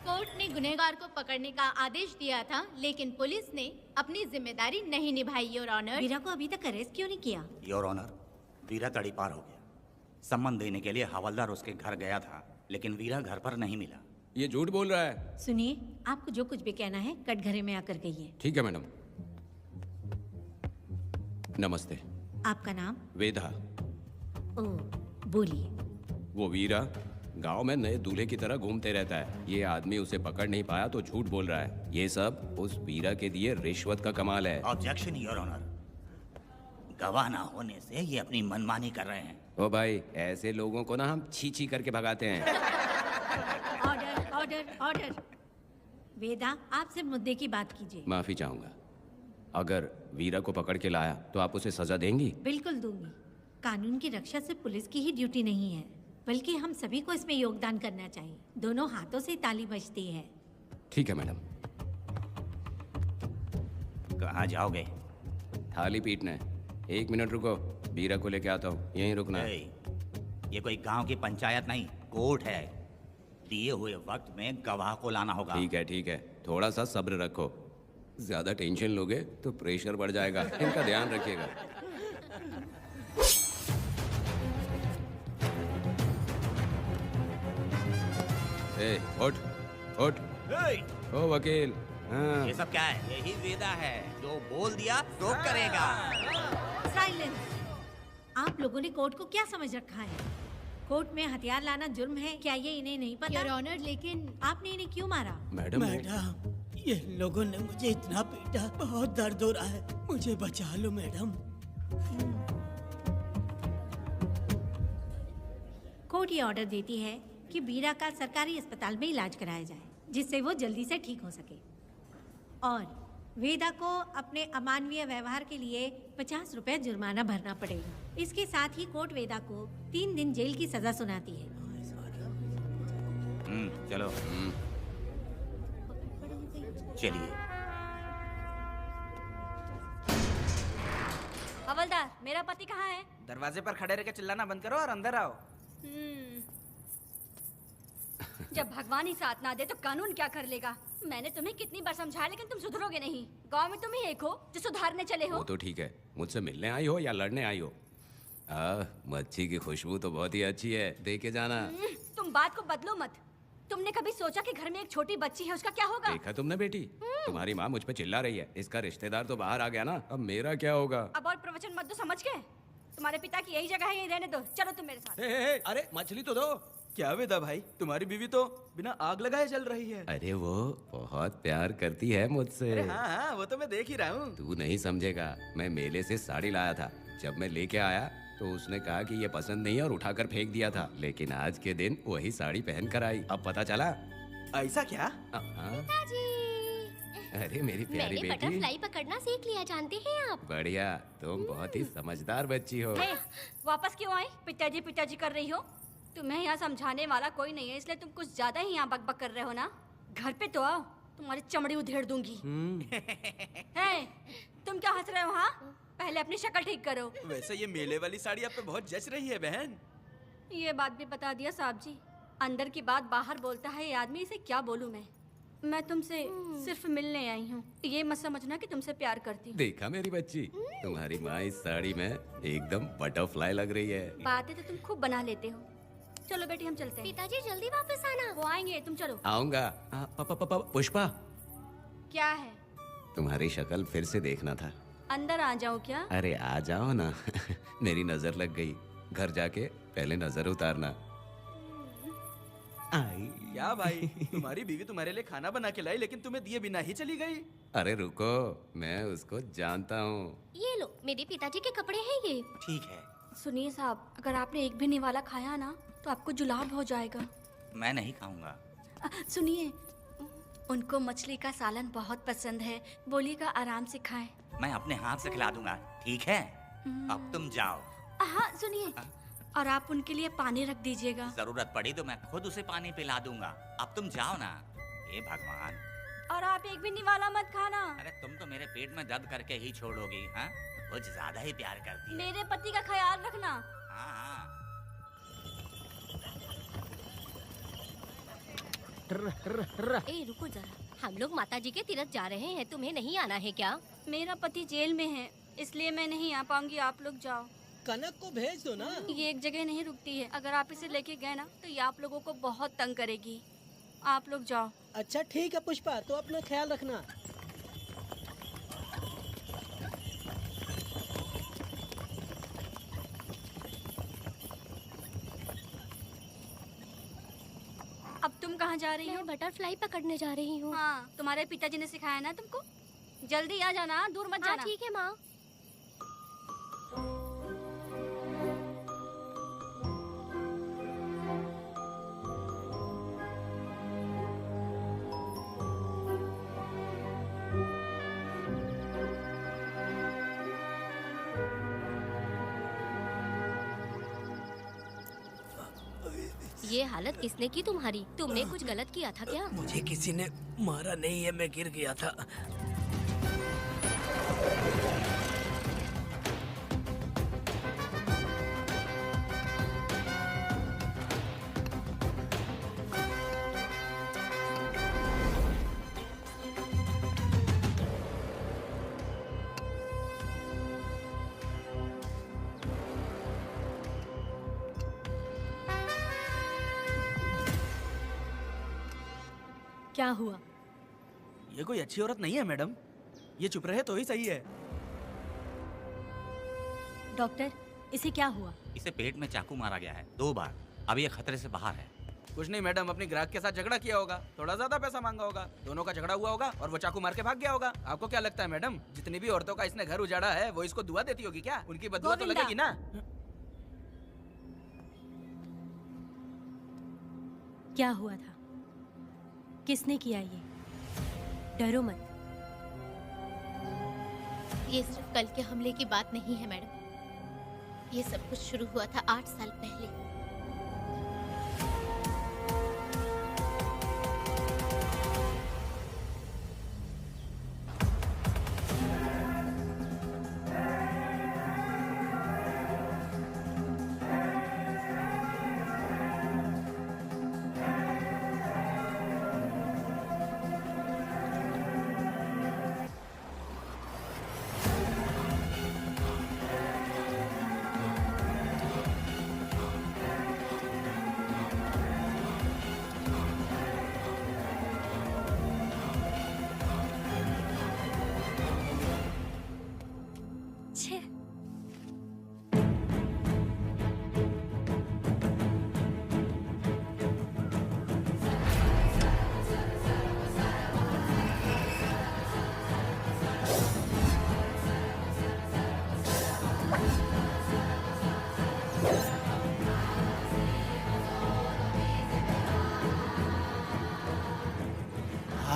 कोर्ट ने गुनहगार को पकड़ने का आदेश दिया था, लेकिन पुलिस ने अपनी जिम्मेदारी नहीं निभाई। योर ऑनर, वीरा को अभी तक अरेस्ट क्यों नहीं किया? योर ऑनर, वीरा तड़ीपार हो गया। सम्मन देने के लिए हवलदार उसके घर गया था, लेकिन वीरा घर पर नहीं मिला। ये झूठ बोल रहा है। सुनिए, आपको जो कुछ भी कहना है कटघरे में आकर कहिए। ठीक है मैडम। नमस्ते। आपका नाम? वेदा। ओ, बोलिए। वो वीरा गांव में नए दूल्हे की तरह घूमते रहता है। ये आदमी उसे पकड़ नहीं पाया तो झूठ बोल रहा है। ये सब उस वीरा के दिए रिश्वत का कमाल है। Objection your honour. गवाह ना होने से ये अपनी मनमानी कर रहे हैं। ओ भाई, ऐसे लोगों को ना हम छी छी करके भगाते हैं। Order, order, order. वेदा, आपसे मुद्दे की बात कीजिए। माफी चाहूंगा। अगर वीरा को पकड़ के लाया तो आप उसे सजा देंगी? बिल्कुल दूंगी। कानून की रक्षा सिर्फ पुलिस की ही ड्यूटी नहीं है, बल्कि हम सभी को इसमें योगदान करना चाहिए। दोनों हाथों से ताली बजती है। ठीक है मैडम। कहाँ जाओगे? थाली पीटने। 1 मिनट रुको, वीरा को लेके आता हूँ। यहीं रुकना है। ये कोई गांव की पंचायत नहीं, कोर्ट है। दिए हुए वक्त में गवाह को लाना होगा। ठीक है। थोड़ा सा सब्र रखो। ज्यादा टेंशन लोगे तो प्रेशर बढ़ जाएगा। इनका ध्यान रखिएगा। उठ। ओ वकील। हाँ। ये सब क्या है? यही वेदा है, जो बोल दिया तो करेगा। साइलेंस। आप लोगों ने कोर्ट को क्या समझ रखा है? कोर्ट में हथियार लाना जुर्म है, क्या ये इन्हें नहीं पता? योर ऑनर, लेकिन आपने इन्हें क्यों मारा? मैडम, ये लोगों ने मुझे इतना पीटा, बहुत दर्द हो रहा है। मुझे बचा लो मैडम। कोर्ट ये ऑर्डर देती है कि वीरा का सरकारी अस्पताल में इलाज कराया जाए, जिससे वो जल्दी से ठीक हो सके। और वेदा को अपने अमानवीय व्यवहार के लिए 50 रुपए जुर्माना भरना पड़ेगा। इसके साथ ही कोर्ट वेदा को 3 दिन जेल की सजा सुनाती है। चलो। चलिए। हवलदार, मेरा पति कहाँ है? दरवाजे पर खड़े रह के चिल्लाना बंद करो और अंदर आओ। जब भगवान ही साथ ना दे तो कानून क्या कर लेगा? मैंने तुम्हें कितनी बार समझाया, लेकिन तुम सुधरोगे नहीं। गांव में तुम ही एक हो जो सुधारने चले हो। वो तो ठीक है। मुझसे मिलने आई हो या लड़ने आई हो? मच्छी की खुशबू तो बहुत ही अच्छी है, दे के जाना। तुम बात को बदलो मत। तुमने कभी सोचा कि घर में एक छोटी बच्ची है, उसका क्या होगा? देखा तुमने बेटी, तुम्हारी माँ मुझ पे चिल्ला रही है। इसका रिश्तेदार तो बाहर आ गया ना, अब मेरा क्या होगा? अब और प्रवचन मत दो, समझ गए? तुम्हारे पिता की यही जगह है, यही रहने दो। चलो तुम मेरे साथ। अरे मछली तो दो। क्या वेदा भाई, तुम्हारी बीवी तो बिना आग लगाए जल रही है। अरे वो बहुत प्यार करती है मुझसे। अरे हाँ, वो तो मैं देख ही रहा हूँ। तू नहीं समझेगा। मैं मेले से साड़ी लाया था। जब मैं लेके आया तो उसने कहा कि ये पसंद नहीं है और उठाकर फेंक दिया था, लेकिन आज के दिन वही साड़ी पहन कर आई। अब पता चला। ऐसा क्या? अरे मेरी प्यारी मैंने बेटी, बटरफ्लाई पकड़ना सीख लिया, जानते हैं आप? बढ़िया, तुम बहुत ही समझदार बच्ची हो। हे, वापस क्यों आए? पिताजी कर रही हो? तुम्हें यहाँ समझाने वाला कोई नहीं है, इसलिए तुम कुछ ज्यादा ही यहाँ बकबक कर रहे हो ना। घर पे तो आओ, तुम्हारी चमड़ी उधेड़ दूंगी। हे, तुम क्या हंस रहे हो? हाँ, पहले अपनी शक्ल ठीक करो। वैसे ये मेले वाली साड़ी आप पे बहुत जच रही है बहन। ये बात भी बता दिया साहब जी, अंदर की बात बाहर बोलता है ये आदमी, इसे क्या बोलूं मैं तुमसे सिर्फ मिलने आई हूँ, ये मत समझना कि तुमसे प्यार करती हूँ। देखा मेरी बच्ची, तुम्हारी माँ इस साड़ी में एकदम बटरफ्लाई लग रही है। बातें तो तुम खूब बना लेते हो। चलो बेटी हम चलते हैं। पिताजी जल्दी वापस आना। वो आएंगे, तुम चलो। आऊंगा। पुष्पा, क्या है? तुम्हारी शक्ल फिर से देखना था। अंदर आ जाओ क्या? अरे आ जाओ ना। मेरी नजर लग गई, घर जाके पहले नजर उतारना। क्या भाई, तुम्हारी बीवी तुम्हारे लिए खाना बना के लाई, लेकिन तुम्हें दिए बिना ही चली गई। अरे रुको, मैं उसको जानता हूँ। ये लो, मेरे पिताजी के कपड़े हैं ये। ठीक है। सुनिए साहब, अगर आपने एक भी निवाला खाया ना तो आपको जुलाब हो जाएगा। मैं नहीं खाऊंगा। सुनिए, उनको मछली का सालन बहुत पसंद है, बोलिएगा आराम से खाएं। मैं अपने हाथ से खिला दूंगा, ठीक है? अब तुम जाओ। हाँ सुनिए, और आप उनके लिए पानी रख दीजिएगा। जरूरत पड़ी तो मैं खुद उसे पानी पिला दूंगा। अब तुम जाओ ना। हे भगवान। और आप एक भी निवाला मत खाना। अरे तुम तो मेरे पेट में दर्द करके ही छोड़ोगी, हाँ? कुछ ज्यादा ही प्यार करती है। मेरे पति का ख्याल रखना। हाँ। ए रुको जरा, हम लोग माताजी के तीरथ जा रहे हैं, तुम्हें नहीं आना है क्या? मेरा पति जेल में है, इसलिए मैं नहीं आ पाऊंगी, आप लोग जाओ। कनक को भेज दो ना। ये एक जगह नहीं रुकती है, अगर आप इसे लेके गए ना तो ये आप लोगों को बहुत तंग करेगी। आप लोग जाओ। अच्छा ठीक है पुष्पा, तो अपना ख्याल रखना। अब तुम कहाँ जा रही हो? मैं बटरफ्लाई पकड़ने जा रही हूँ। हाँ, तुम्हारे पिताजी ने सिखाया ना तुमको। जल्दी आ जाना, दूर मत जाना। ठीक है माँ। ये हालत किसने की तुम्हारी? तुमने कुछ गलत किया था क्या? मुझे किसी ने मारा नहीं है, मैं गिर गया था। क्या हुआ? ये कोई अच्छी औरत नहीं है मैडम, ये चुप रहे तो ही सही है। डॉक्टर, इसे क्या हुआ? इसे पेट में चाकू मारा गया है 2 बार। अब ये खतरे से बाहर है। कुछ नहीं मैडम, अपने ग्राहक के साथ झगड़ा किया होगा, थोड़ा ज्यादा पैसा मांगा होगा, दोनों का झगड़ा हुआ होगा और वो चाकू मार के भाग गया होगा। आपको क्या लगता है मैडम, जितनी भी औरतों का इसने घर उजाड़ा है वो इसको दुआ देती होगी क्या? उनकी बदुआ तो लगेगी ना। क्या हुआ था? किसने किया ये? डरो मत। ये सिर्फ कल के हमले की बात नहीं है मैडम, ये सब कुछ शुरू हुआ था 8 साल पहले।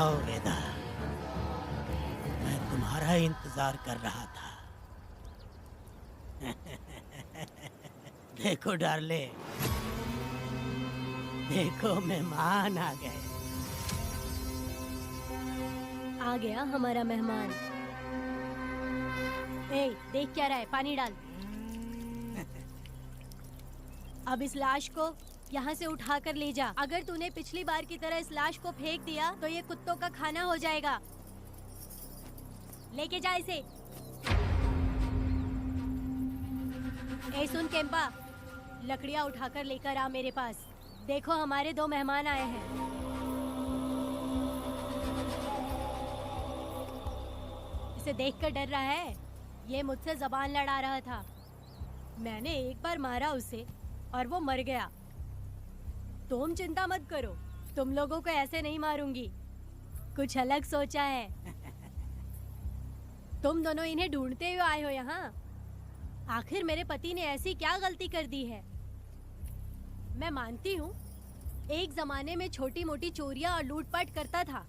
आओ वेदा, मैं तुम्हारा इंतजार कर रहा था। देखो डार्ले, देखो मेहमान आ गए। आ गया हमारा मेहमान। ए, देख क्या रहा है, पानी डाल। अब इस लाश को यहाँ से उठा कर ले जा। अगर तूने पिछली बार की तरह इस लाश को फेंक दिया तो ये कुत्तों का खाना हो जाएगा। लेके जा इसे। ए सुन केम्पा, लकड़ियाँ उठाकर लेकर आ मेरे पास। देखो हमारे 2 मेहमान आए हैं। इसे देखकर डर रहा है? ये मुझसे जबान लड़ा रहा था। मैंने एक बार मारा उसे और वो मर गया। तुम चिंता मत करो, तुम लोगों को ऐसे नहीं मारूंगी। कुछ अलग सोचा है। तुम दोनों इन्हें ढूंढते हुए आए हो यहाँ। आखिर मेरे पति ने ऐसी क्या गलती कर दी है? मैं मानती हूँ एक जमाने में छोटी मोटी चोरियाँ और लूटपाट करता था।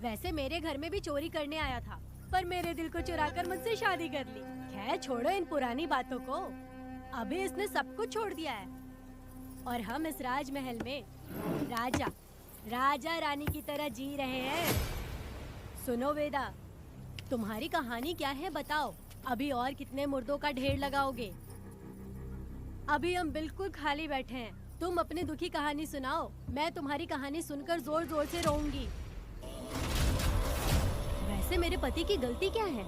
वैसे मेरे घर में भी चोरी करने आया था, पर मेरे दिल को चुराकर मुझसे शादी कर ली। खैर छोड़ो इन पुरानी बातों को। अभी इसने सब कुछ छोड़ दिया है और हम इस राजमहल में राजा रानी की तरह जी रहे हैं। सुनो वेदा, तुम्हारी कहानी क्या है बताओ। अभी और कितने मुर्दों का ढेर लगाओगे? अभी हम बिल्कुल खाली बैठे हैं। तुम अपनी दुखी कहानी सुनाओ। मैं तुम्हारी कहानी सुनकर जोर जोर से रोऊंगी। वैसे मेरे पति की गलती क्या है?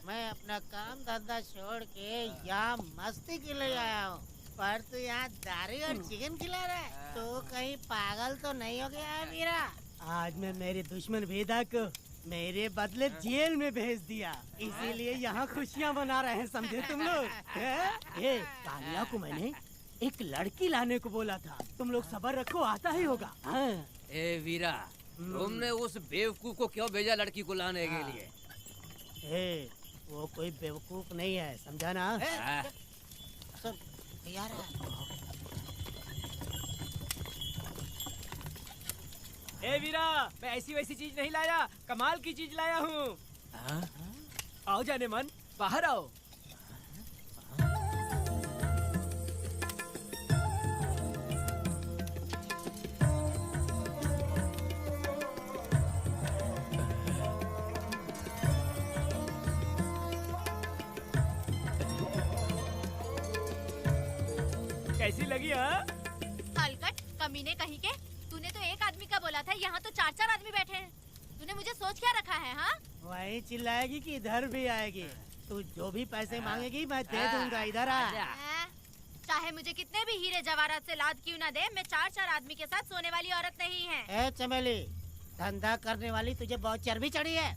मैं अपना काम धंधा छोड़ के यहाँ मस्ती के लिए आया हूँ, पर तू यहाँ दारू और चिकन खिला रहा है। तो कहीं पागल तो नहीं हो गया है वीरा? आज मैं मेरे दुश्मन वेदा को मेरे बदले जेल में भेज दिया, इसीलिए यहाँ खुशियाँ मना रहे हैं, समझे तुम लोग? कालिया को मैंने एक लड़की लाने को बोला था, तुम लोग सब्र रखो, आता ही होगा। ए वीरा, तुमने उस बेवकूफ को क्यों भेजा लड़की को लाने के लिए? वो कोई बेवकूफ नहीं है, समझा ना? यार ए वीरा, मैं ऐसी वैसी चीज नहीं लाया, कमाल की चीज लाया हूँ। आओ जाने मन, बाहर आओ। कैसी लगी? हलकट कमीने कहीं के, तूने तो एक आदमी का बोला था, यहाँ तो 4-4 आदमी बैठे हैं। तूने मुझे सोच क्या रखा है? हाँ, वही चिल्लाएगी कि इधर भी आएगी? तू जो भी पैसे मांगेगी मैं दे दूंगा, इधर आ। चाहे मुझे कितने भी हीरे जवाहरात से लाद क्यों ना दे, मैं 4-4 आदमी के साथ सोने वाली औरत नहीं है। ए चमेली, धंधा करने वाली तुझे बहुत चर्बी चढ़ी है।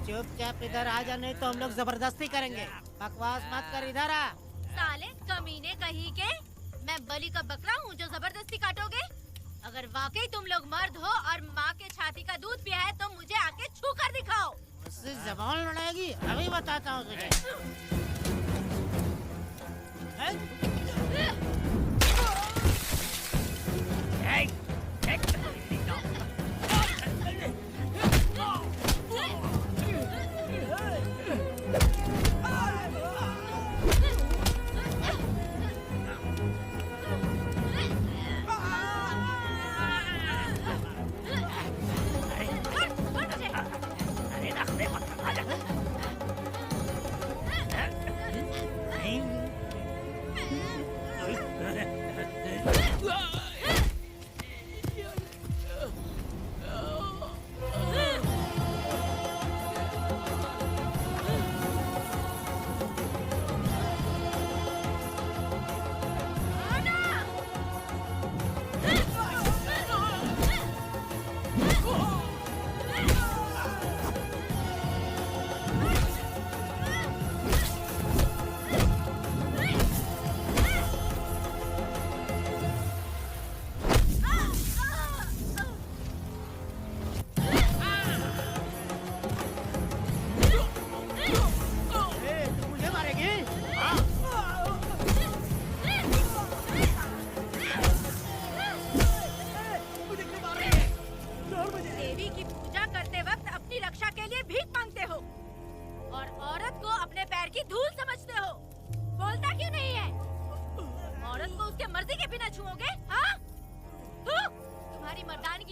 चुपचाप इधर आ जा, नहीं तो हम लोग जबरदस्ती करेंगे। बकवास मत कर, इधर आ। साले कमीने कहीं के, मैं बलि का बकरा हूँ जो जबरदस्ती काटोगे? अगर वाकई तुम लोग मर्द हो और माँ के छाती का दूध पिया है तो मुझे आके छू कर दिखाओ। मुझसे जबान लड़ाएगी? अभी बताता हूँ तुझे।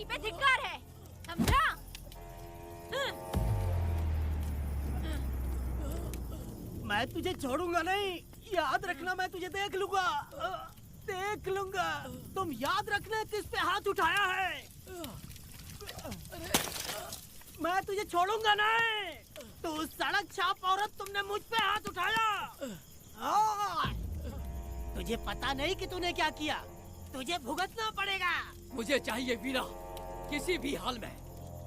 पे धिक्कार है, समझा? मैं तुझे छोड़ूंगा नहीं, याद रखना। मैं तुझे देख लूंगा, देख लूंगा। तुम याद रखना किस पे हाथ उठाया है। मैं तुझे छोड़ूंगा नहीं। तू सड़क छाप औरत, तुमने मुझ पे हाथ उठाया। तुझे पता नहीं कि तूने क्या किया। तुझे भुगतना पड़ेगा। मुझे चाहिए वीरा, किसी भी हाल में।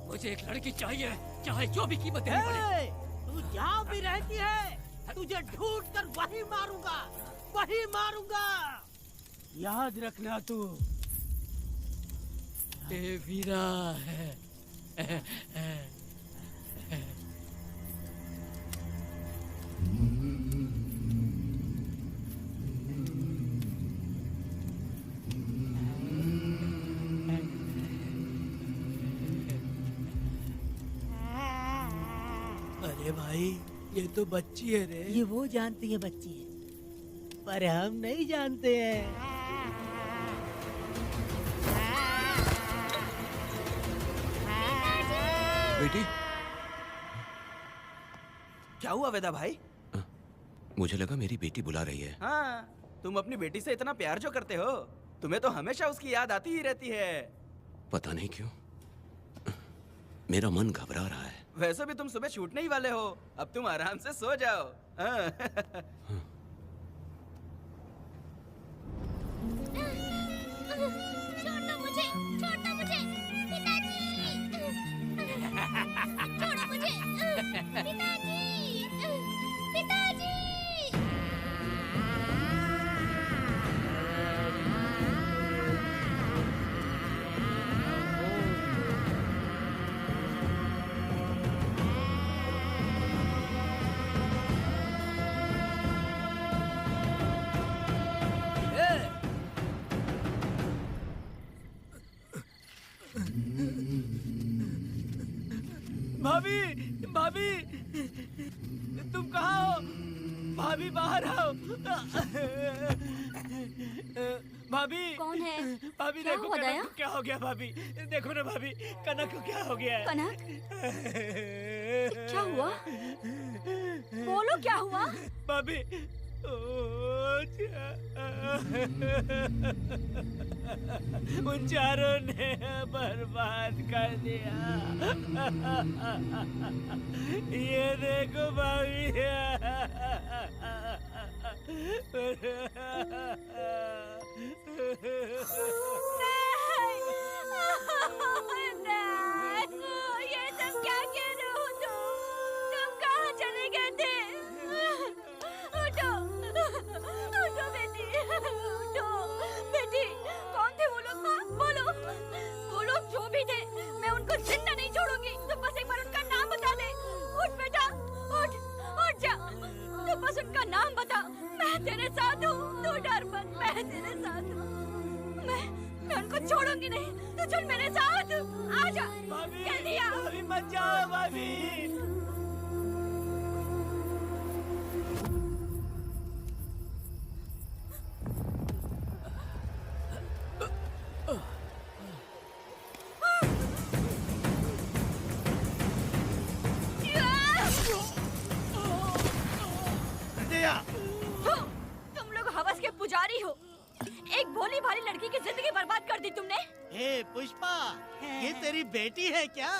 मुझे एक लड़की चाहिए, चाहे जो भी कीमत देनी पड़े। तू जहाँ भी रहती है, तुझे ढूंढ कर वही मारूंगा, वही मारूंगा। याद रखना तू। ए वीरा है। अरे भाई, ये तो बच्ची है रे। ये वो जानती है बच्ची है, पर हम नहीं जानते हैं। बेटी, क्या हुआ वेदा भाई? मुझे लगा मेरी बेटी बुला रही है। हाँ, तुम अपनी बेटी से इतना प्यार जो करते हो, तुम्हें तो हमेशा उसकी याद आती ही रहती है। पता नहीं क्यों मेरा मन घबरा रहा है। वैसे भी तुम सुबह छूटने ही वाले हो, अब तुम आराम से सो जाओ। हाँ। छोड़ो मुझे, छोड़ो मुझे, पिताजी। छोड़ो मुझे, पिताजी, पिताजी। भाभी, भाभी, तुम कहाँ हो? भाभी बाहर आओ। भाभी। कौन है? भाभी क्या देखो हुआ कनक दया? को क्या हो गया। भाभी देखो ना, भाभी कनक को क्या हो गया है। कनक? क्या हुआ? बोलो क्या हुआ? भाभी, उन चारों ने बर्बाद कर दिया। ये देखो भाभी। ये सब क्या कह रहे हो तुम कहाँ चले गए थे? उठो, उठो बेटी, उठो। बेटी, कौन थे वो लोग? बोलो, वो लोग जो भी थे, मैं उनको जिंदा नहीं छोड़ूंगी। तुम बस एक बार उनका नाम बता दे। उठ बेटा, उठ, उठ जा। तू बस उनका नाम बता, मैं तेरे साथ हूँ। तू डर मत, मैं तेरे साथ हूँ। मैं उनको छोड़ूंगी नहीं। तू चल मेरे साथ, आजा। जल्दी आ। भाभी मत जाओ भाभी। तुम लोग हवस के पुजारी हो। एक भोली भाली लड़की की जिंदगी बर्बाद कर दी तुमने। हे पुष्पा, ये तेरी बेटी है क्या?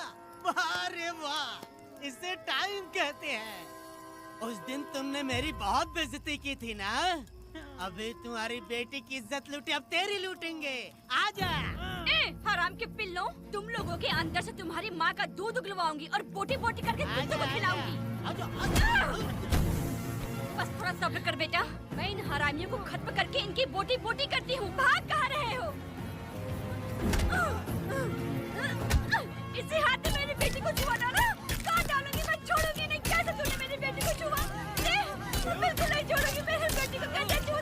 वाह रे वाह, इसे टाइम कहते हैं। उस दिन तुमने मेरी बहुत बेइज्जती की थी ना। अभी तुम्हारी बेटी की इज्जत लूटी, अब तेरी लूटेंगे। आजा। हराम के पिल्लों, तुम लोगों के अंदर से तुम्हारी माँ का दूध उगलवाऊंगी और बोटी बोटी करके तुमको खिलाऊंगी। बस थोड़ा सब्र कर बेटा, मैं इन हरामियों को खत्म करके इनकी बोटी बोटी करती हूँ। भाग कहाँ रहे हो? इसी हाथ में मेरी बेटी को छुआ डाला। काट डालूंगी, मैं छोड़ूंगी नहीं। कैसे तूने मेरी बेटी को छुआ? बिल्कुल नहीं छोड़ूंगी मेरी बेटी को। कैसे छुआ?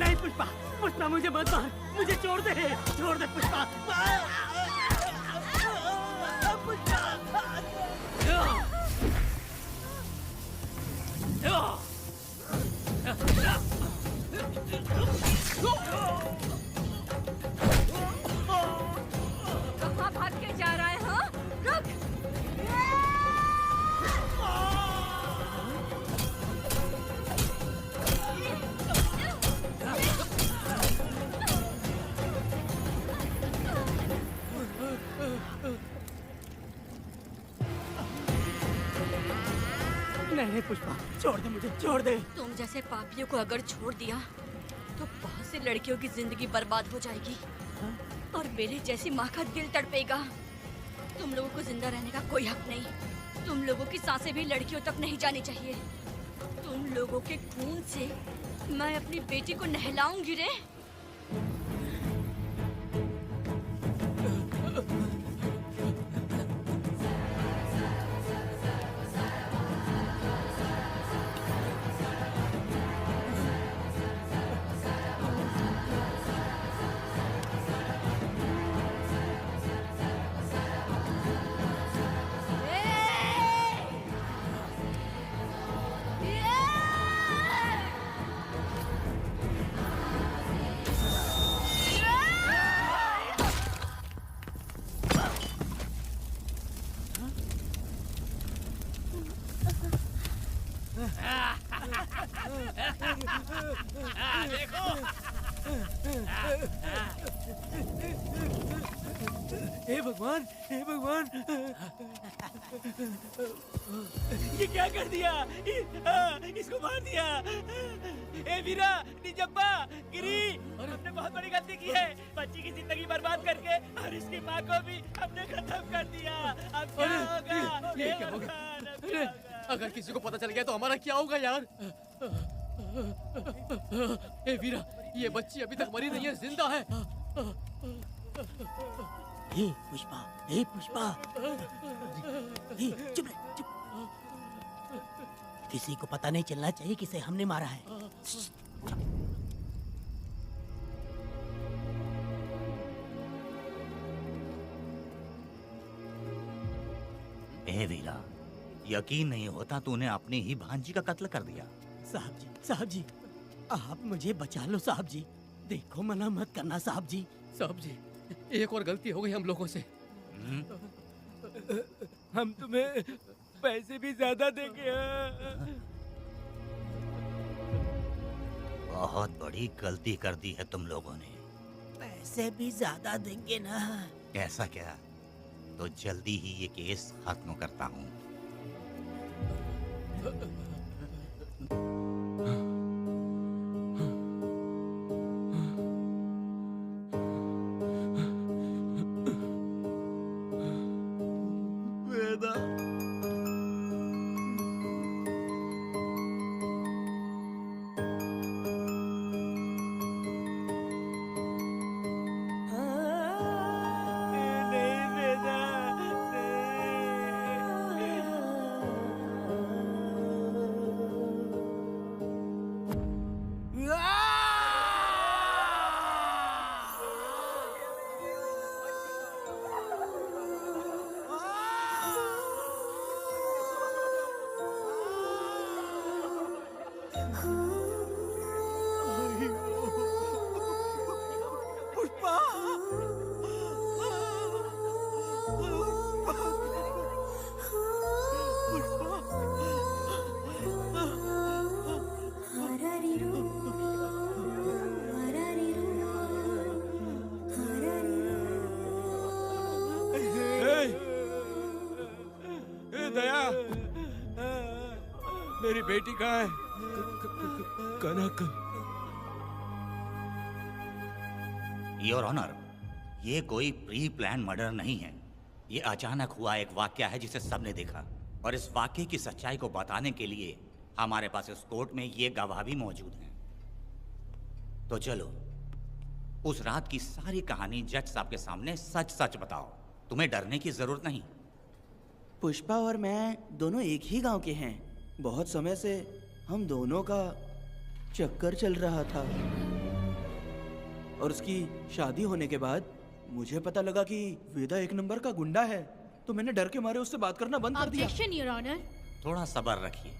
नहीं पुष्पा, पुष्पा मुझे मत मार, मुझे छोड़ दे, छोड़ दे पुष्पा। पुष्पा। नहीं पुष्पा, छोड़ दे मुझे, छोड़ दे। तुम जैसे पापियों को अगर छोड़ दिया तो बहुत सी लड़कियों की जिंदगी बर्बाद हो जाएगी और मेरे जैसी माँ का दिल तड़पेगा। तुम लोगों को जिंदा रहने का कोई हक नहीं। तुम लोगों की सांसें भी लड़कियों तक नहीं जानी चाहिए। तुम लोगों के खून से मैं अपनी बेटी को नहलाऊंगी रे। देखो हे भगवान, हे भगवान, ये क्या कर दिया? इसको मार दिया। ए वीरा, निजब्बा, गिरी, हमने बहुत बड़ी गलती की है। बच्ची की जिंदगी बर्बाद करके और इसकी माँ को भी हमने खत्म कर दिया। अब क्या होगा? ये क्या होगा? अगर किसी को पता चल गया तो हमारा क्या होगा यार? ए वीरा, ये बच्ची अभी तक मरी नहीं है, जिंदा है। हे पुष्पा, हे पुष्पा, हे चुप रह, चुप। किसी को पता नहीं चलना चाहिए किसे हमने मारा है। ए वीरा, यकीन नहीं होता तूने अपनी ही भांजी का कत्ल कर दिया। साहब जी, आप मुझे बचा लो साहब जी। देखो मना मत करना साहब जी। साहब जी, एक और गलती हो गई हम लोगों से। हम तुम्हें पैसे भी ज्यादा देंगे। बहुत बड़ी गलती कर दी है तुम लोगों ने। पैसे भी ज्यादा देंगे ना? ऐसा क्या? तो जल्दी ही ये केस खत्म करता हूँ। मेरी बेटी कहाँ है? कनक। योर ऑनर, ये कोई प्री प्लान मर्डर नहीं है। ये अचानक हुआ एक वाकया है जिसे सबने देखा, और इस वाकये की सच्चाई को बताने के लिए हमारे पास इस कोर्ट में ये गवाह भी मौजूद हैं। तो चलो उस रात की सारी कहानी जज साहब के सामने सच सच बताओ। तुम्हें डरने की जरूरत नहीं। पुष्पा और मैं दोनों एक ही गांव के हैं। बहुत समय से हम दोनों का चक्कर चल रहा था, और उसकी शादी होने के बाद मुझे पता लगा कि वेदा एक नंबर का गुंडा है, तो मैंने डर के मारे उससे बात करना बंद कर दिया। Objection your honour. थोड़ा सब्र रखिए,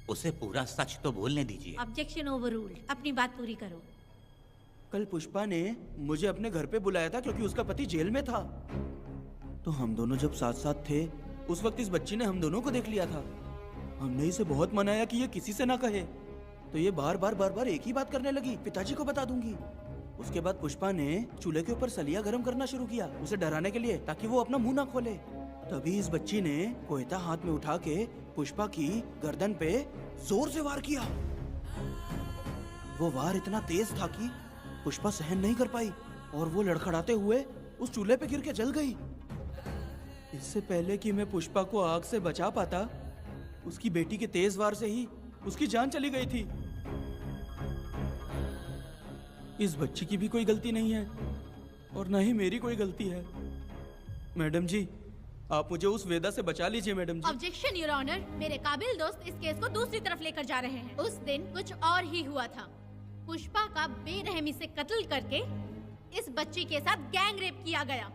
उसे पूरा सच तो बोलने दीजिए। Objection overruled. अपनी बात पूरी करो। कल पुष्पा ने मुझे अपने घर पे बुलाया था क्योंकि उसका पति जेल में था। तो हम दोनों जब साथ साथ थे उस वक्त इस बच्ची ने हम दोनों को देख लिया था। हमने इसे बहुत मनाया कि ये किसी से ना कहे, तो ये बार बार एक ही बात करने लगी, पिताजी को बता दूंगी। उसके बाद पुष्पा ने चूल्हे के ऊपर सलिया गर्म करना शुरू किया उसे डराने के लिए, ताकि वो अपना मुंह ना खोले। तभी इस बच्ची ने कोयता हाथ में उठा के पुष्पा की गर्दन पे जोर से वार किया। वो वार इतना तेज था कि पुष्पा सहन नहीं कर पाई और वो लड़खड़ाते हुए उस चूल्हे पे गिर के जल गई। इससे पहले कि मैं पुष्पा को आग से बचा पाता, उसकी बेटी के तेज वार से ही उसकी जान चली गई थी। इस बच्ची की भी कोई गलती नहीं है और न ही मेरी कोई गलती है। मैडम जी, आप मुझे उस वेदा से बचा लीजिए madam ji. Objection your honour, मेरे काबिल दोस्त इस केस को दूसरी तरफ लेकर जा रहे हैं। उस दिन कुछ और ही हुआ था। पुष्पा का बेरहमी से कत्ल करके इस बच्ची के साथ गैंग रेप किया गया।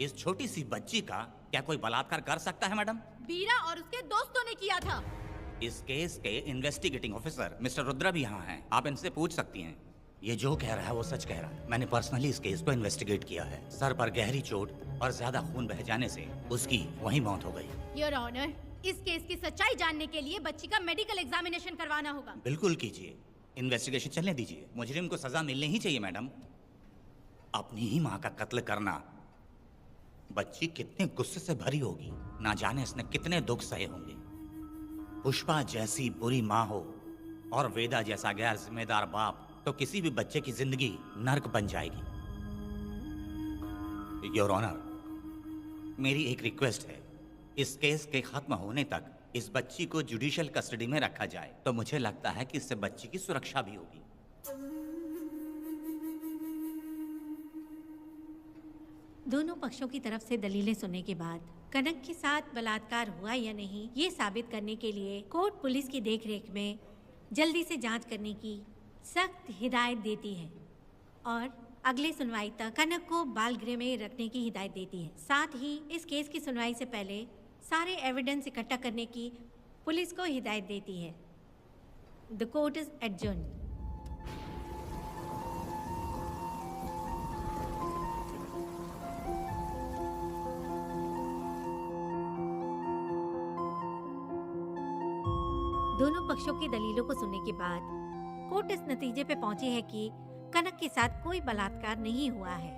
इस छोटी सी बच्ची का क्या कोई बलात्कार कर सकता है मैडम? बीरा और उसके दोस्तों ने किया था। इस केस के इन्वेस्टिगेटिंग ऑफिसर मिस्टर रुद्रा भी यहाँ हैं। आप इनसे पूछ सकती हैं। ये जो कह रहा है वो सच कह रहा है। मैंने पर्सनली इस केस को इन्वेस्टिगेट किया है। सर पर गहरी चोट और ज्यादा खून बह जाने से उसकी वहीं मौत हो गई। योर ऑनर, इस केस की सच्चाई जानने के लिए बच्ची का मेडिकल एग्जामिनेशन करवाना होगा। बिल्कुल कीजिए, इन्वेस्टिगेशन चलने दीजिए। मुजरिम को सजा मिलनी ही चाहिए मैडम। अपनी ही माँ का कत्ल करना, बच्ची कितने गुस्से से भरी होगी, ना जाने इसने कितने दुख सहे होंगे। पुष्पा जैसी बुरी माँ हो और वेदा जैसा गैर जिम्मेदार बाप, तो किसी भी बच्चे की जिंदगी नर्क बन जाएगी। योर ऑनर, मेरी एक रिक्वेस्ट है, इस केस के खत्म होने तक इस बच्ची को जुडिशियल कस्टडी में रखा जाए, तो मुझे लगता है कि इससे बच्ची की सुरक्षा भी होगी। दोनों पक्षों की तरफ से दलीलें सुनने के बाद कनक के साथ बलात्कार हुआ या नहीं, ये साबित करने के लिए कोर्ट पुलिस की देखरेख में जल्दी से जांच करने की सख्त हिदायत देती है और अगले सुनवाई तक कनक को बाल गृह में रखने की हिदायत देती है। साथ ही इस केस की सुनवाई से पहले सारे एविडेंस इकट्ठा करने की पुलिस को हिदायत देती है। The court is adjourned. दोनों पक्षों की दलीलों को सुनने के बाद कोर्ट इस नतीजे पे पहुंची है कि कनक के साथ कोई बलात्कार नहीं हुआ है,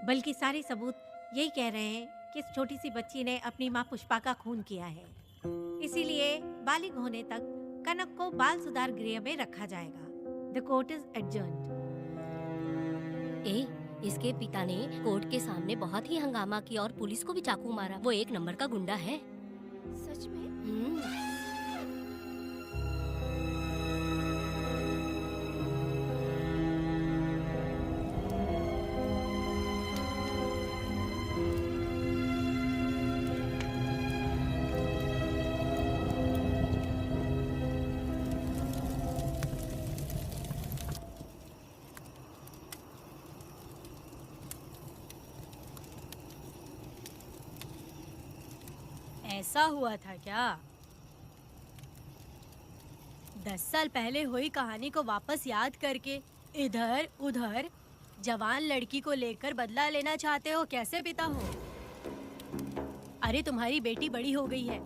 बल्कि सारे सबूत यही कह रहे हैं कि इस छोटी सी बच्ची ने अपनी मां पुष्पा का खून किया है। इसीलिए बालिग होने तक कनक को बाल सुधार गृह में रखा जाएगा। The court is adjourned. इसके पिता ने कोर्ट के सामने बहुत ही हंगामा किया और पुलिस को भी चाकू मारा। वो एक नंबर का गुंडा है। सच में? ऐसा हुआ था क्या? 10 साल पहले हुई कहानी को वापस याद करके इधर उधर जवान लड़की को लेकर बदला लेना चाहते हो? कैसे पिता हो? अरे तुम्हारी बेटी बड़ी हो गई है,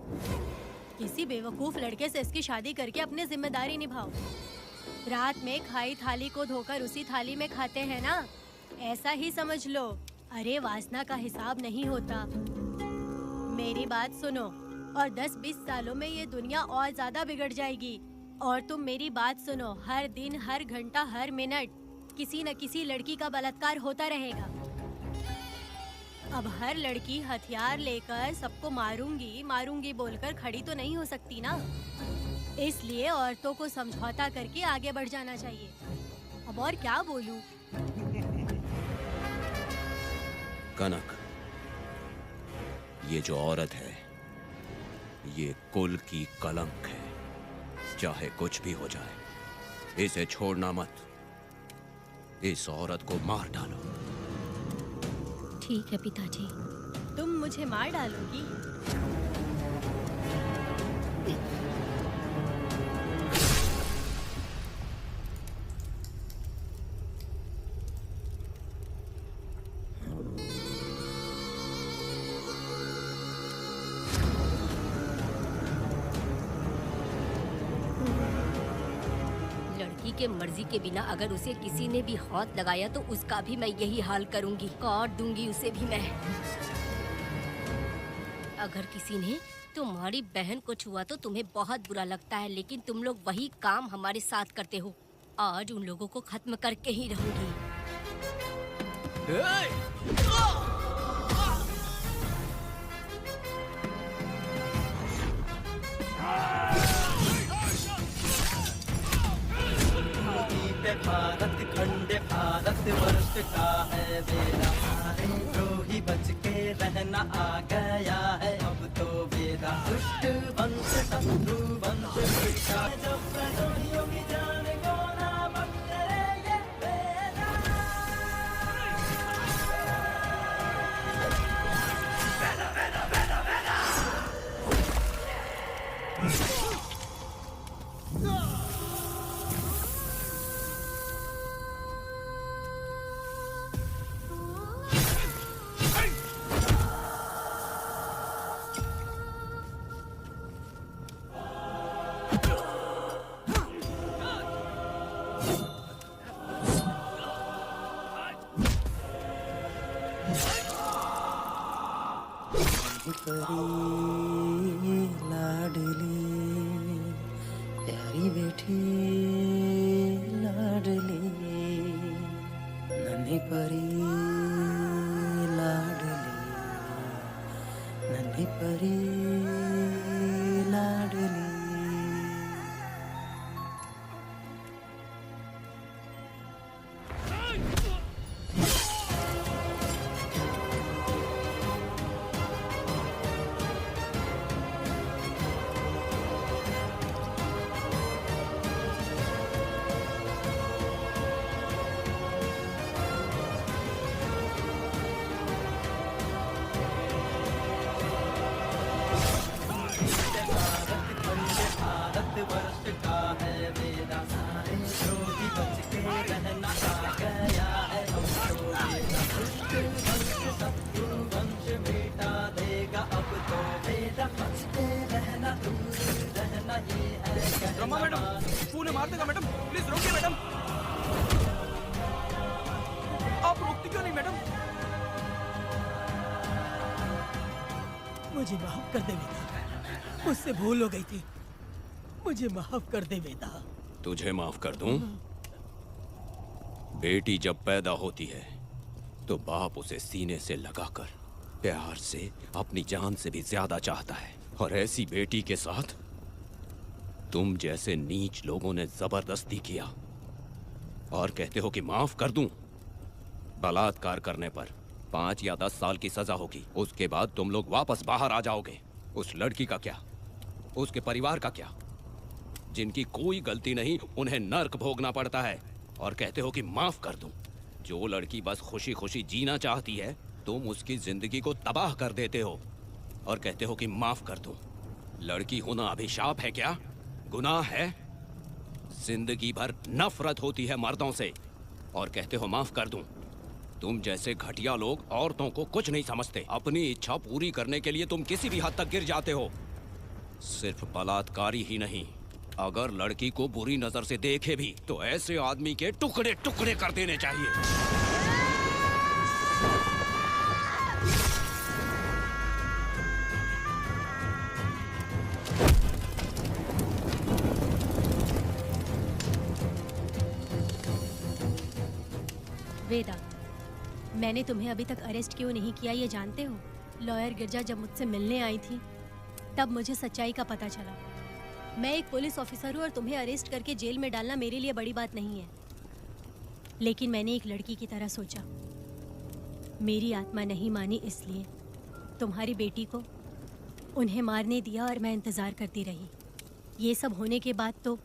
किसी बेवकूफ लड़के से इसकी शादी करके अपनी जिम्मेदारी निभाओ। रात में खाई थाली को धोकर उसी थाली में खाते हैं ना, ऐसा ही समझ लो। अरे वासना का हिसाब नहीं होता। मेरी बात सुनो, और 10-20 सालों में ये दुनिया और ज्यादा बिगड़ जाएगी। और तुम मेरी बात सुनो, हर दिन, हर घंटा, हर मिनट किसी न किसी लड़की का बलात्कार होता रहेगा। अब हर लड़की हथियार लेकर सबको मारूंगी मारूंगी बोलकर खड़ी तो नहीं हो सकती ना। इसलिए औरतों को समझौता करके आगे बढ़ जाना चाहिए। अब और क्या बोलूं? कनक, ये जो औरत है, ये कुल की कलंक है। चाहे कुछ भी हो जाए, इसे छोड़ना मत। इस औरत को मार डालो। ठीक है पिताजी। तुम मुझे मार डालोगी? के मर्जी के बिना अगर उसे किसी ने भी हाथ लगाया तो उसका भी मैं यही हाल करूंगी, काट दूंगी उसे भी मैं। अगर किसी ने तुम्हारी बहन को छुआ तो तुम्हें बहुत बुरा लगता है, लेकिन तुम लोग वही काम हमारे साथ करते हो। आज उन लोगों को खत्म करके ही रहूंगी। भारत खंड भारत वर्ष का है बेरा, सारे द्रोही बच के रहना आ गया है अब तो बेरा। दुष्ट वंश शत्रु वंश मिटा, जब द्रोहियों की जान को ना बख्शे ये बेरा। बेरा बेरा बेरा बेरा। परी लाडली प्यारी बेटी लाडली, नन्ही परी लाडली, नन्ही परी लाडली। रमा मैडम, फूल मार देगा मैडम, प्लीज रोकिए मैडम। आप रोकती क्यों नहीं मैडम? मुझे माफ कर दे वेदा, मुझसे भूल हो गई थी, मुझे माफ कर दे वेदा। तुझे माफ कर दूं? बेटी जब पैदा होती है तो बाप उसे सीने से लगाकर प्यार से अपनी जान से भी ज्यादा चाहता है, और ऐसी बेटी के साथ तुम जैसे नीच लोगों ने जबरदस्ती किया और कहते हो कि माफ कर दूं। बलात्कार करने पर 5 या 10 साल की सजा होगी, उसके बाद तुम लोग वापस बाहर आ जाओगे। उस लड़की का क्या, उसके परिवार का क्या, जिनकी कोई गलती नहीं उन्हें नर्क भोगना पड़ता है, और कहते हो कि माफ कर दूं। जो लड़की बस खुशी खुशी जीना चाहती है तुम उसकी जिंदगी को तबाह कर देते हो और कहते हो कि माफ कर दूं। लड़की होना अभिशाप है क्या, गुनाह है? जिंदगी भर नफरत होती है मर्दों से और कहते हो माफ कर दूं। तुम जैसे घटिया लोग औरतों को कुछ नहीं समझते। अपनी इच्छा पूरी करने के लिए तुम किसी भी हद तक गिर जाते हो। सिर्फ बलात्कारी ही नहीं, अगर लड़की को बुरी नजर से देखे भी तो ऐसे आदमी के टुकड़े टुकड़े कर देने चाहिए। वेदा, मैंने तुम्हें अभी तक अरेस्ट क्यों नहीं किया ये जानते हो? लॉयर गिरजा जब मुझसे मिलने आई थी तब मुझे सच्चाई का पता चला। मैं एक पुलिस ऑफिसर हूँ और तुम्हें अरेस्ट करके जेल में डालना मेरे लिए बड़ी बात नहीं है, लेकिन मैंने एक लड़की की तरह सोचा। मेरी आत्मा नहीं मानी, इसलिए तुम्हारी बेटी को उन्हें मारने दिया और मैं इंतज़ार करती रही। ये सब होने के बाद तो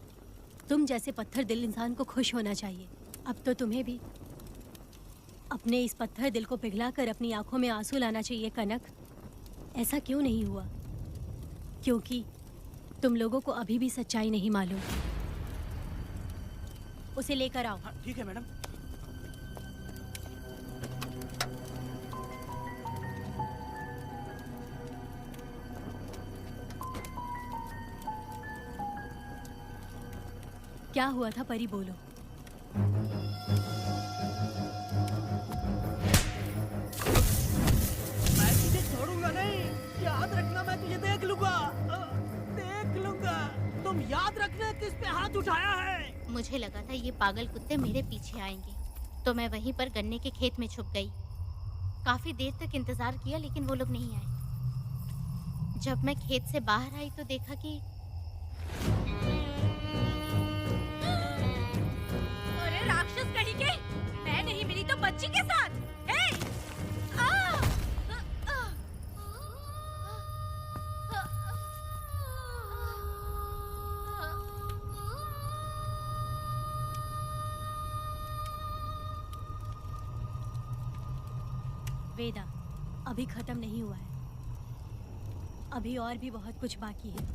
तुम जैसे पत्थर दिल इंसान को खुश होना चाहिए। अब तो तुम्हें भी अपने इस पत्थर दिल को पिघलाकर अपनी आंखों में आंसू लाना चाहिए। कनक, ऐसा क्यों नहीं हुआ? क्योंकि तुम लोगों को अभी भी सच्चाई नहीं मालूम। उसे लेकर आओ। ठीक है मैडम। क्या हुआ था परी, बोलो। मैं तुझे छोड़ूंगा नहीं, याद रखना, मैं तुझे देख लूंगा, देख लूंगा। तुम याद रखना किस पे हाथ उठाया है। मुझे लगा था ये पागल कुत्ते मेरे पीछे आएंगे, तो मैं वहीं पर गन्ने के खेत में छुप गई। काफी देर तक इंतजार किया लेकिन वो लोग नहीं आए। जब मैं खेत से बाहर आई तो देखा कि अरे राक्षस कहीं के, मैं नहीं मिली तो बच्ची के साथ। ए! आ! वेदा, अभी खत्म नहीं हुआ है, अभी और भी बहुत कुछ बाकी है।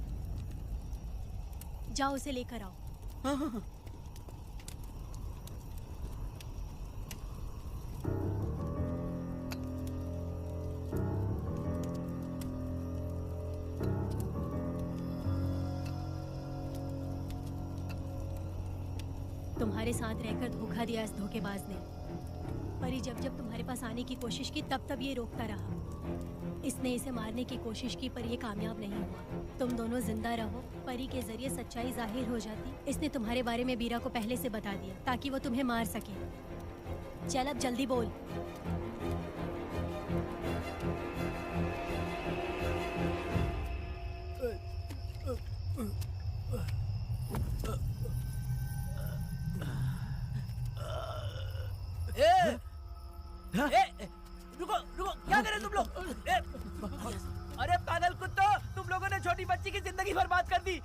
जाओ उसे लेकर आओ। हाँ हाँ हाँ। तुम्हारे साथ रहकर धोखा दिया इस धोखेबाज ने। परी जब जब तुम्हारे पास आने की कोशिश की तब तब ये रोकता रहा। इसने इसे मारने की कोशिश की पर ये कामयाब नहीं हुआ। तुम दोनों जिंदा रहो, परी के जरिए सच्चाई जाहिर हो जाती। इसने तुम्हारे बारे में बीरा को पहले से बता दिया ताकि वो तुम्हें मार सके। चल अब जल्दी बोल। रुको रुको, क्या कर रहे तुम लोग? अरे पागल कुत्तो, तुम लोगों ने छोटी बच्ची की जिंदगी बर्बाद कर दी।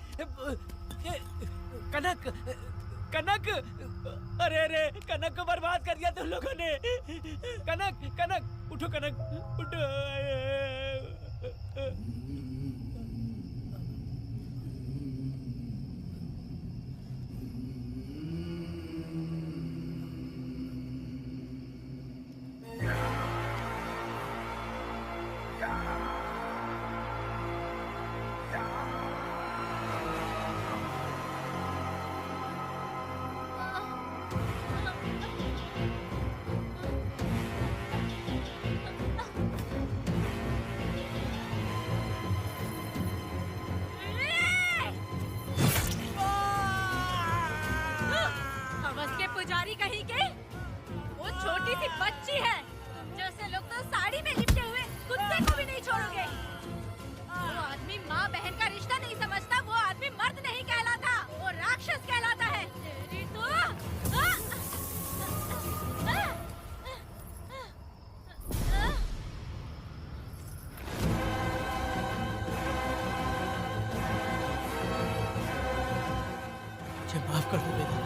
कनक कनक, अरे अरे कनक को बर्बाद कर दिया तुम लोगों ने। कनक कनक उठो, कनक उठो। पुजारी कहीं के, वो छोटी सी बच्ची है। जैसे लोग तो साड़ी में लिपटे हुए कुत्ते को भी नहीं छोड़ोगे। वो आदमी माँ बहन का रिश्ता नहीं समझता, वो आदमी मर्द नहीं कहलाता, वो राक्षस कहलाता है। तेरी तो माफ कर दो बेटा।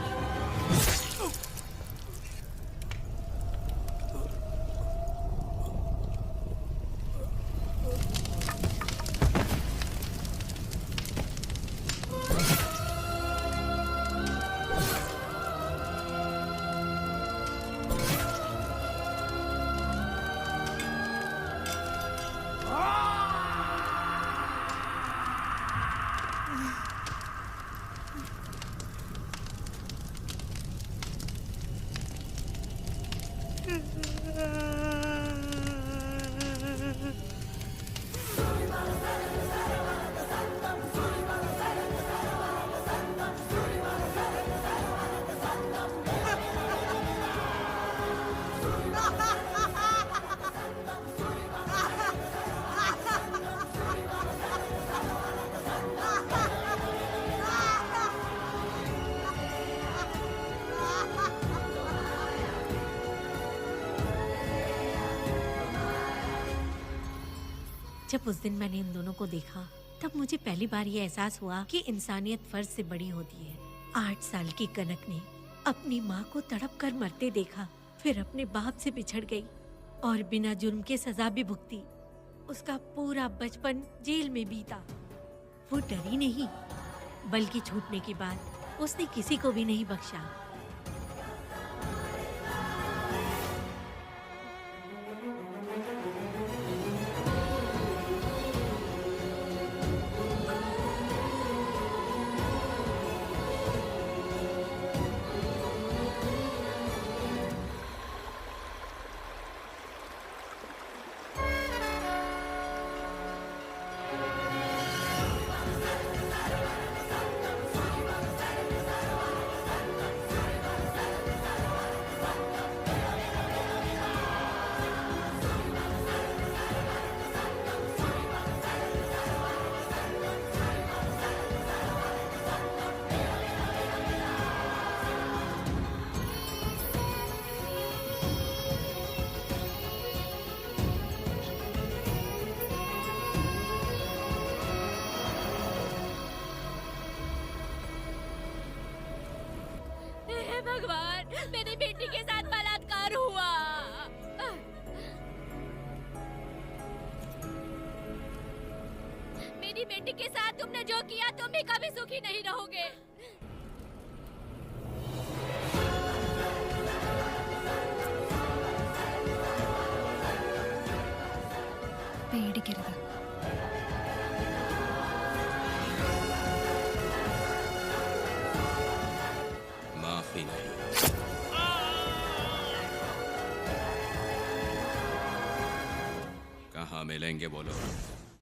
जब उस दिन मैंने इन दोनों को देखा तब मुझे पहली बार ये एहसास हुआ कि इंसानियत फर्ज से बड़ी होती है। 8 साल की कनक ने अपनी माँ को तड़प कर मरते देखा, फिर अपने बाप से बिछड़ गई और बिना जुर्म के सजा भी भुगती। उसका पूरा बचपन जेल में बीता। वो डरी नहीं, बल्कि छूटने के बाद उसने किसी को भी नहीं बख्शा। अपनी बेटी के साथ तुमने जो किया तुम भी कभी सुखी नहीं रहोगे। पेड़ गिर गया। माफी नहीं। कहाँ मिलेंगे बोलो।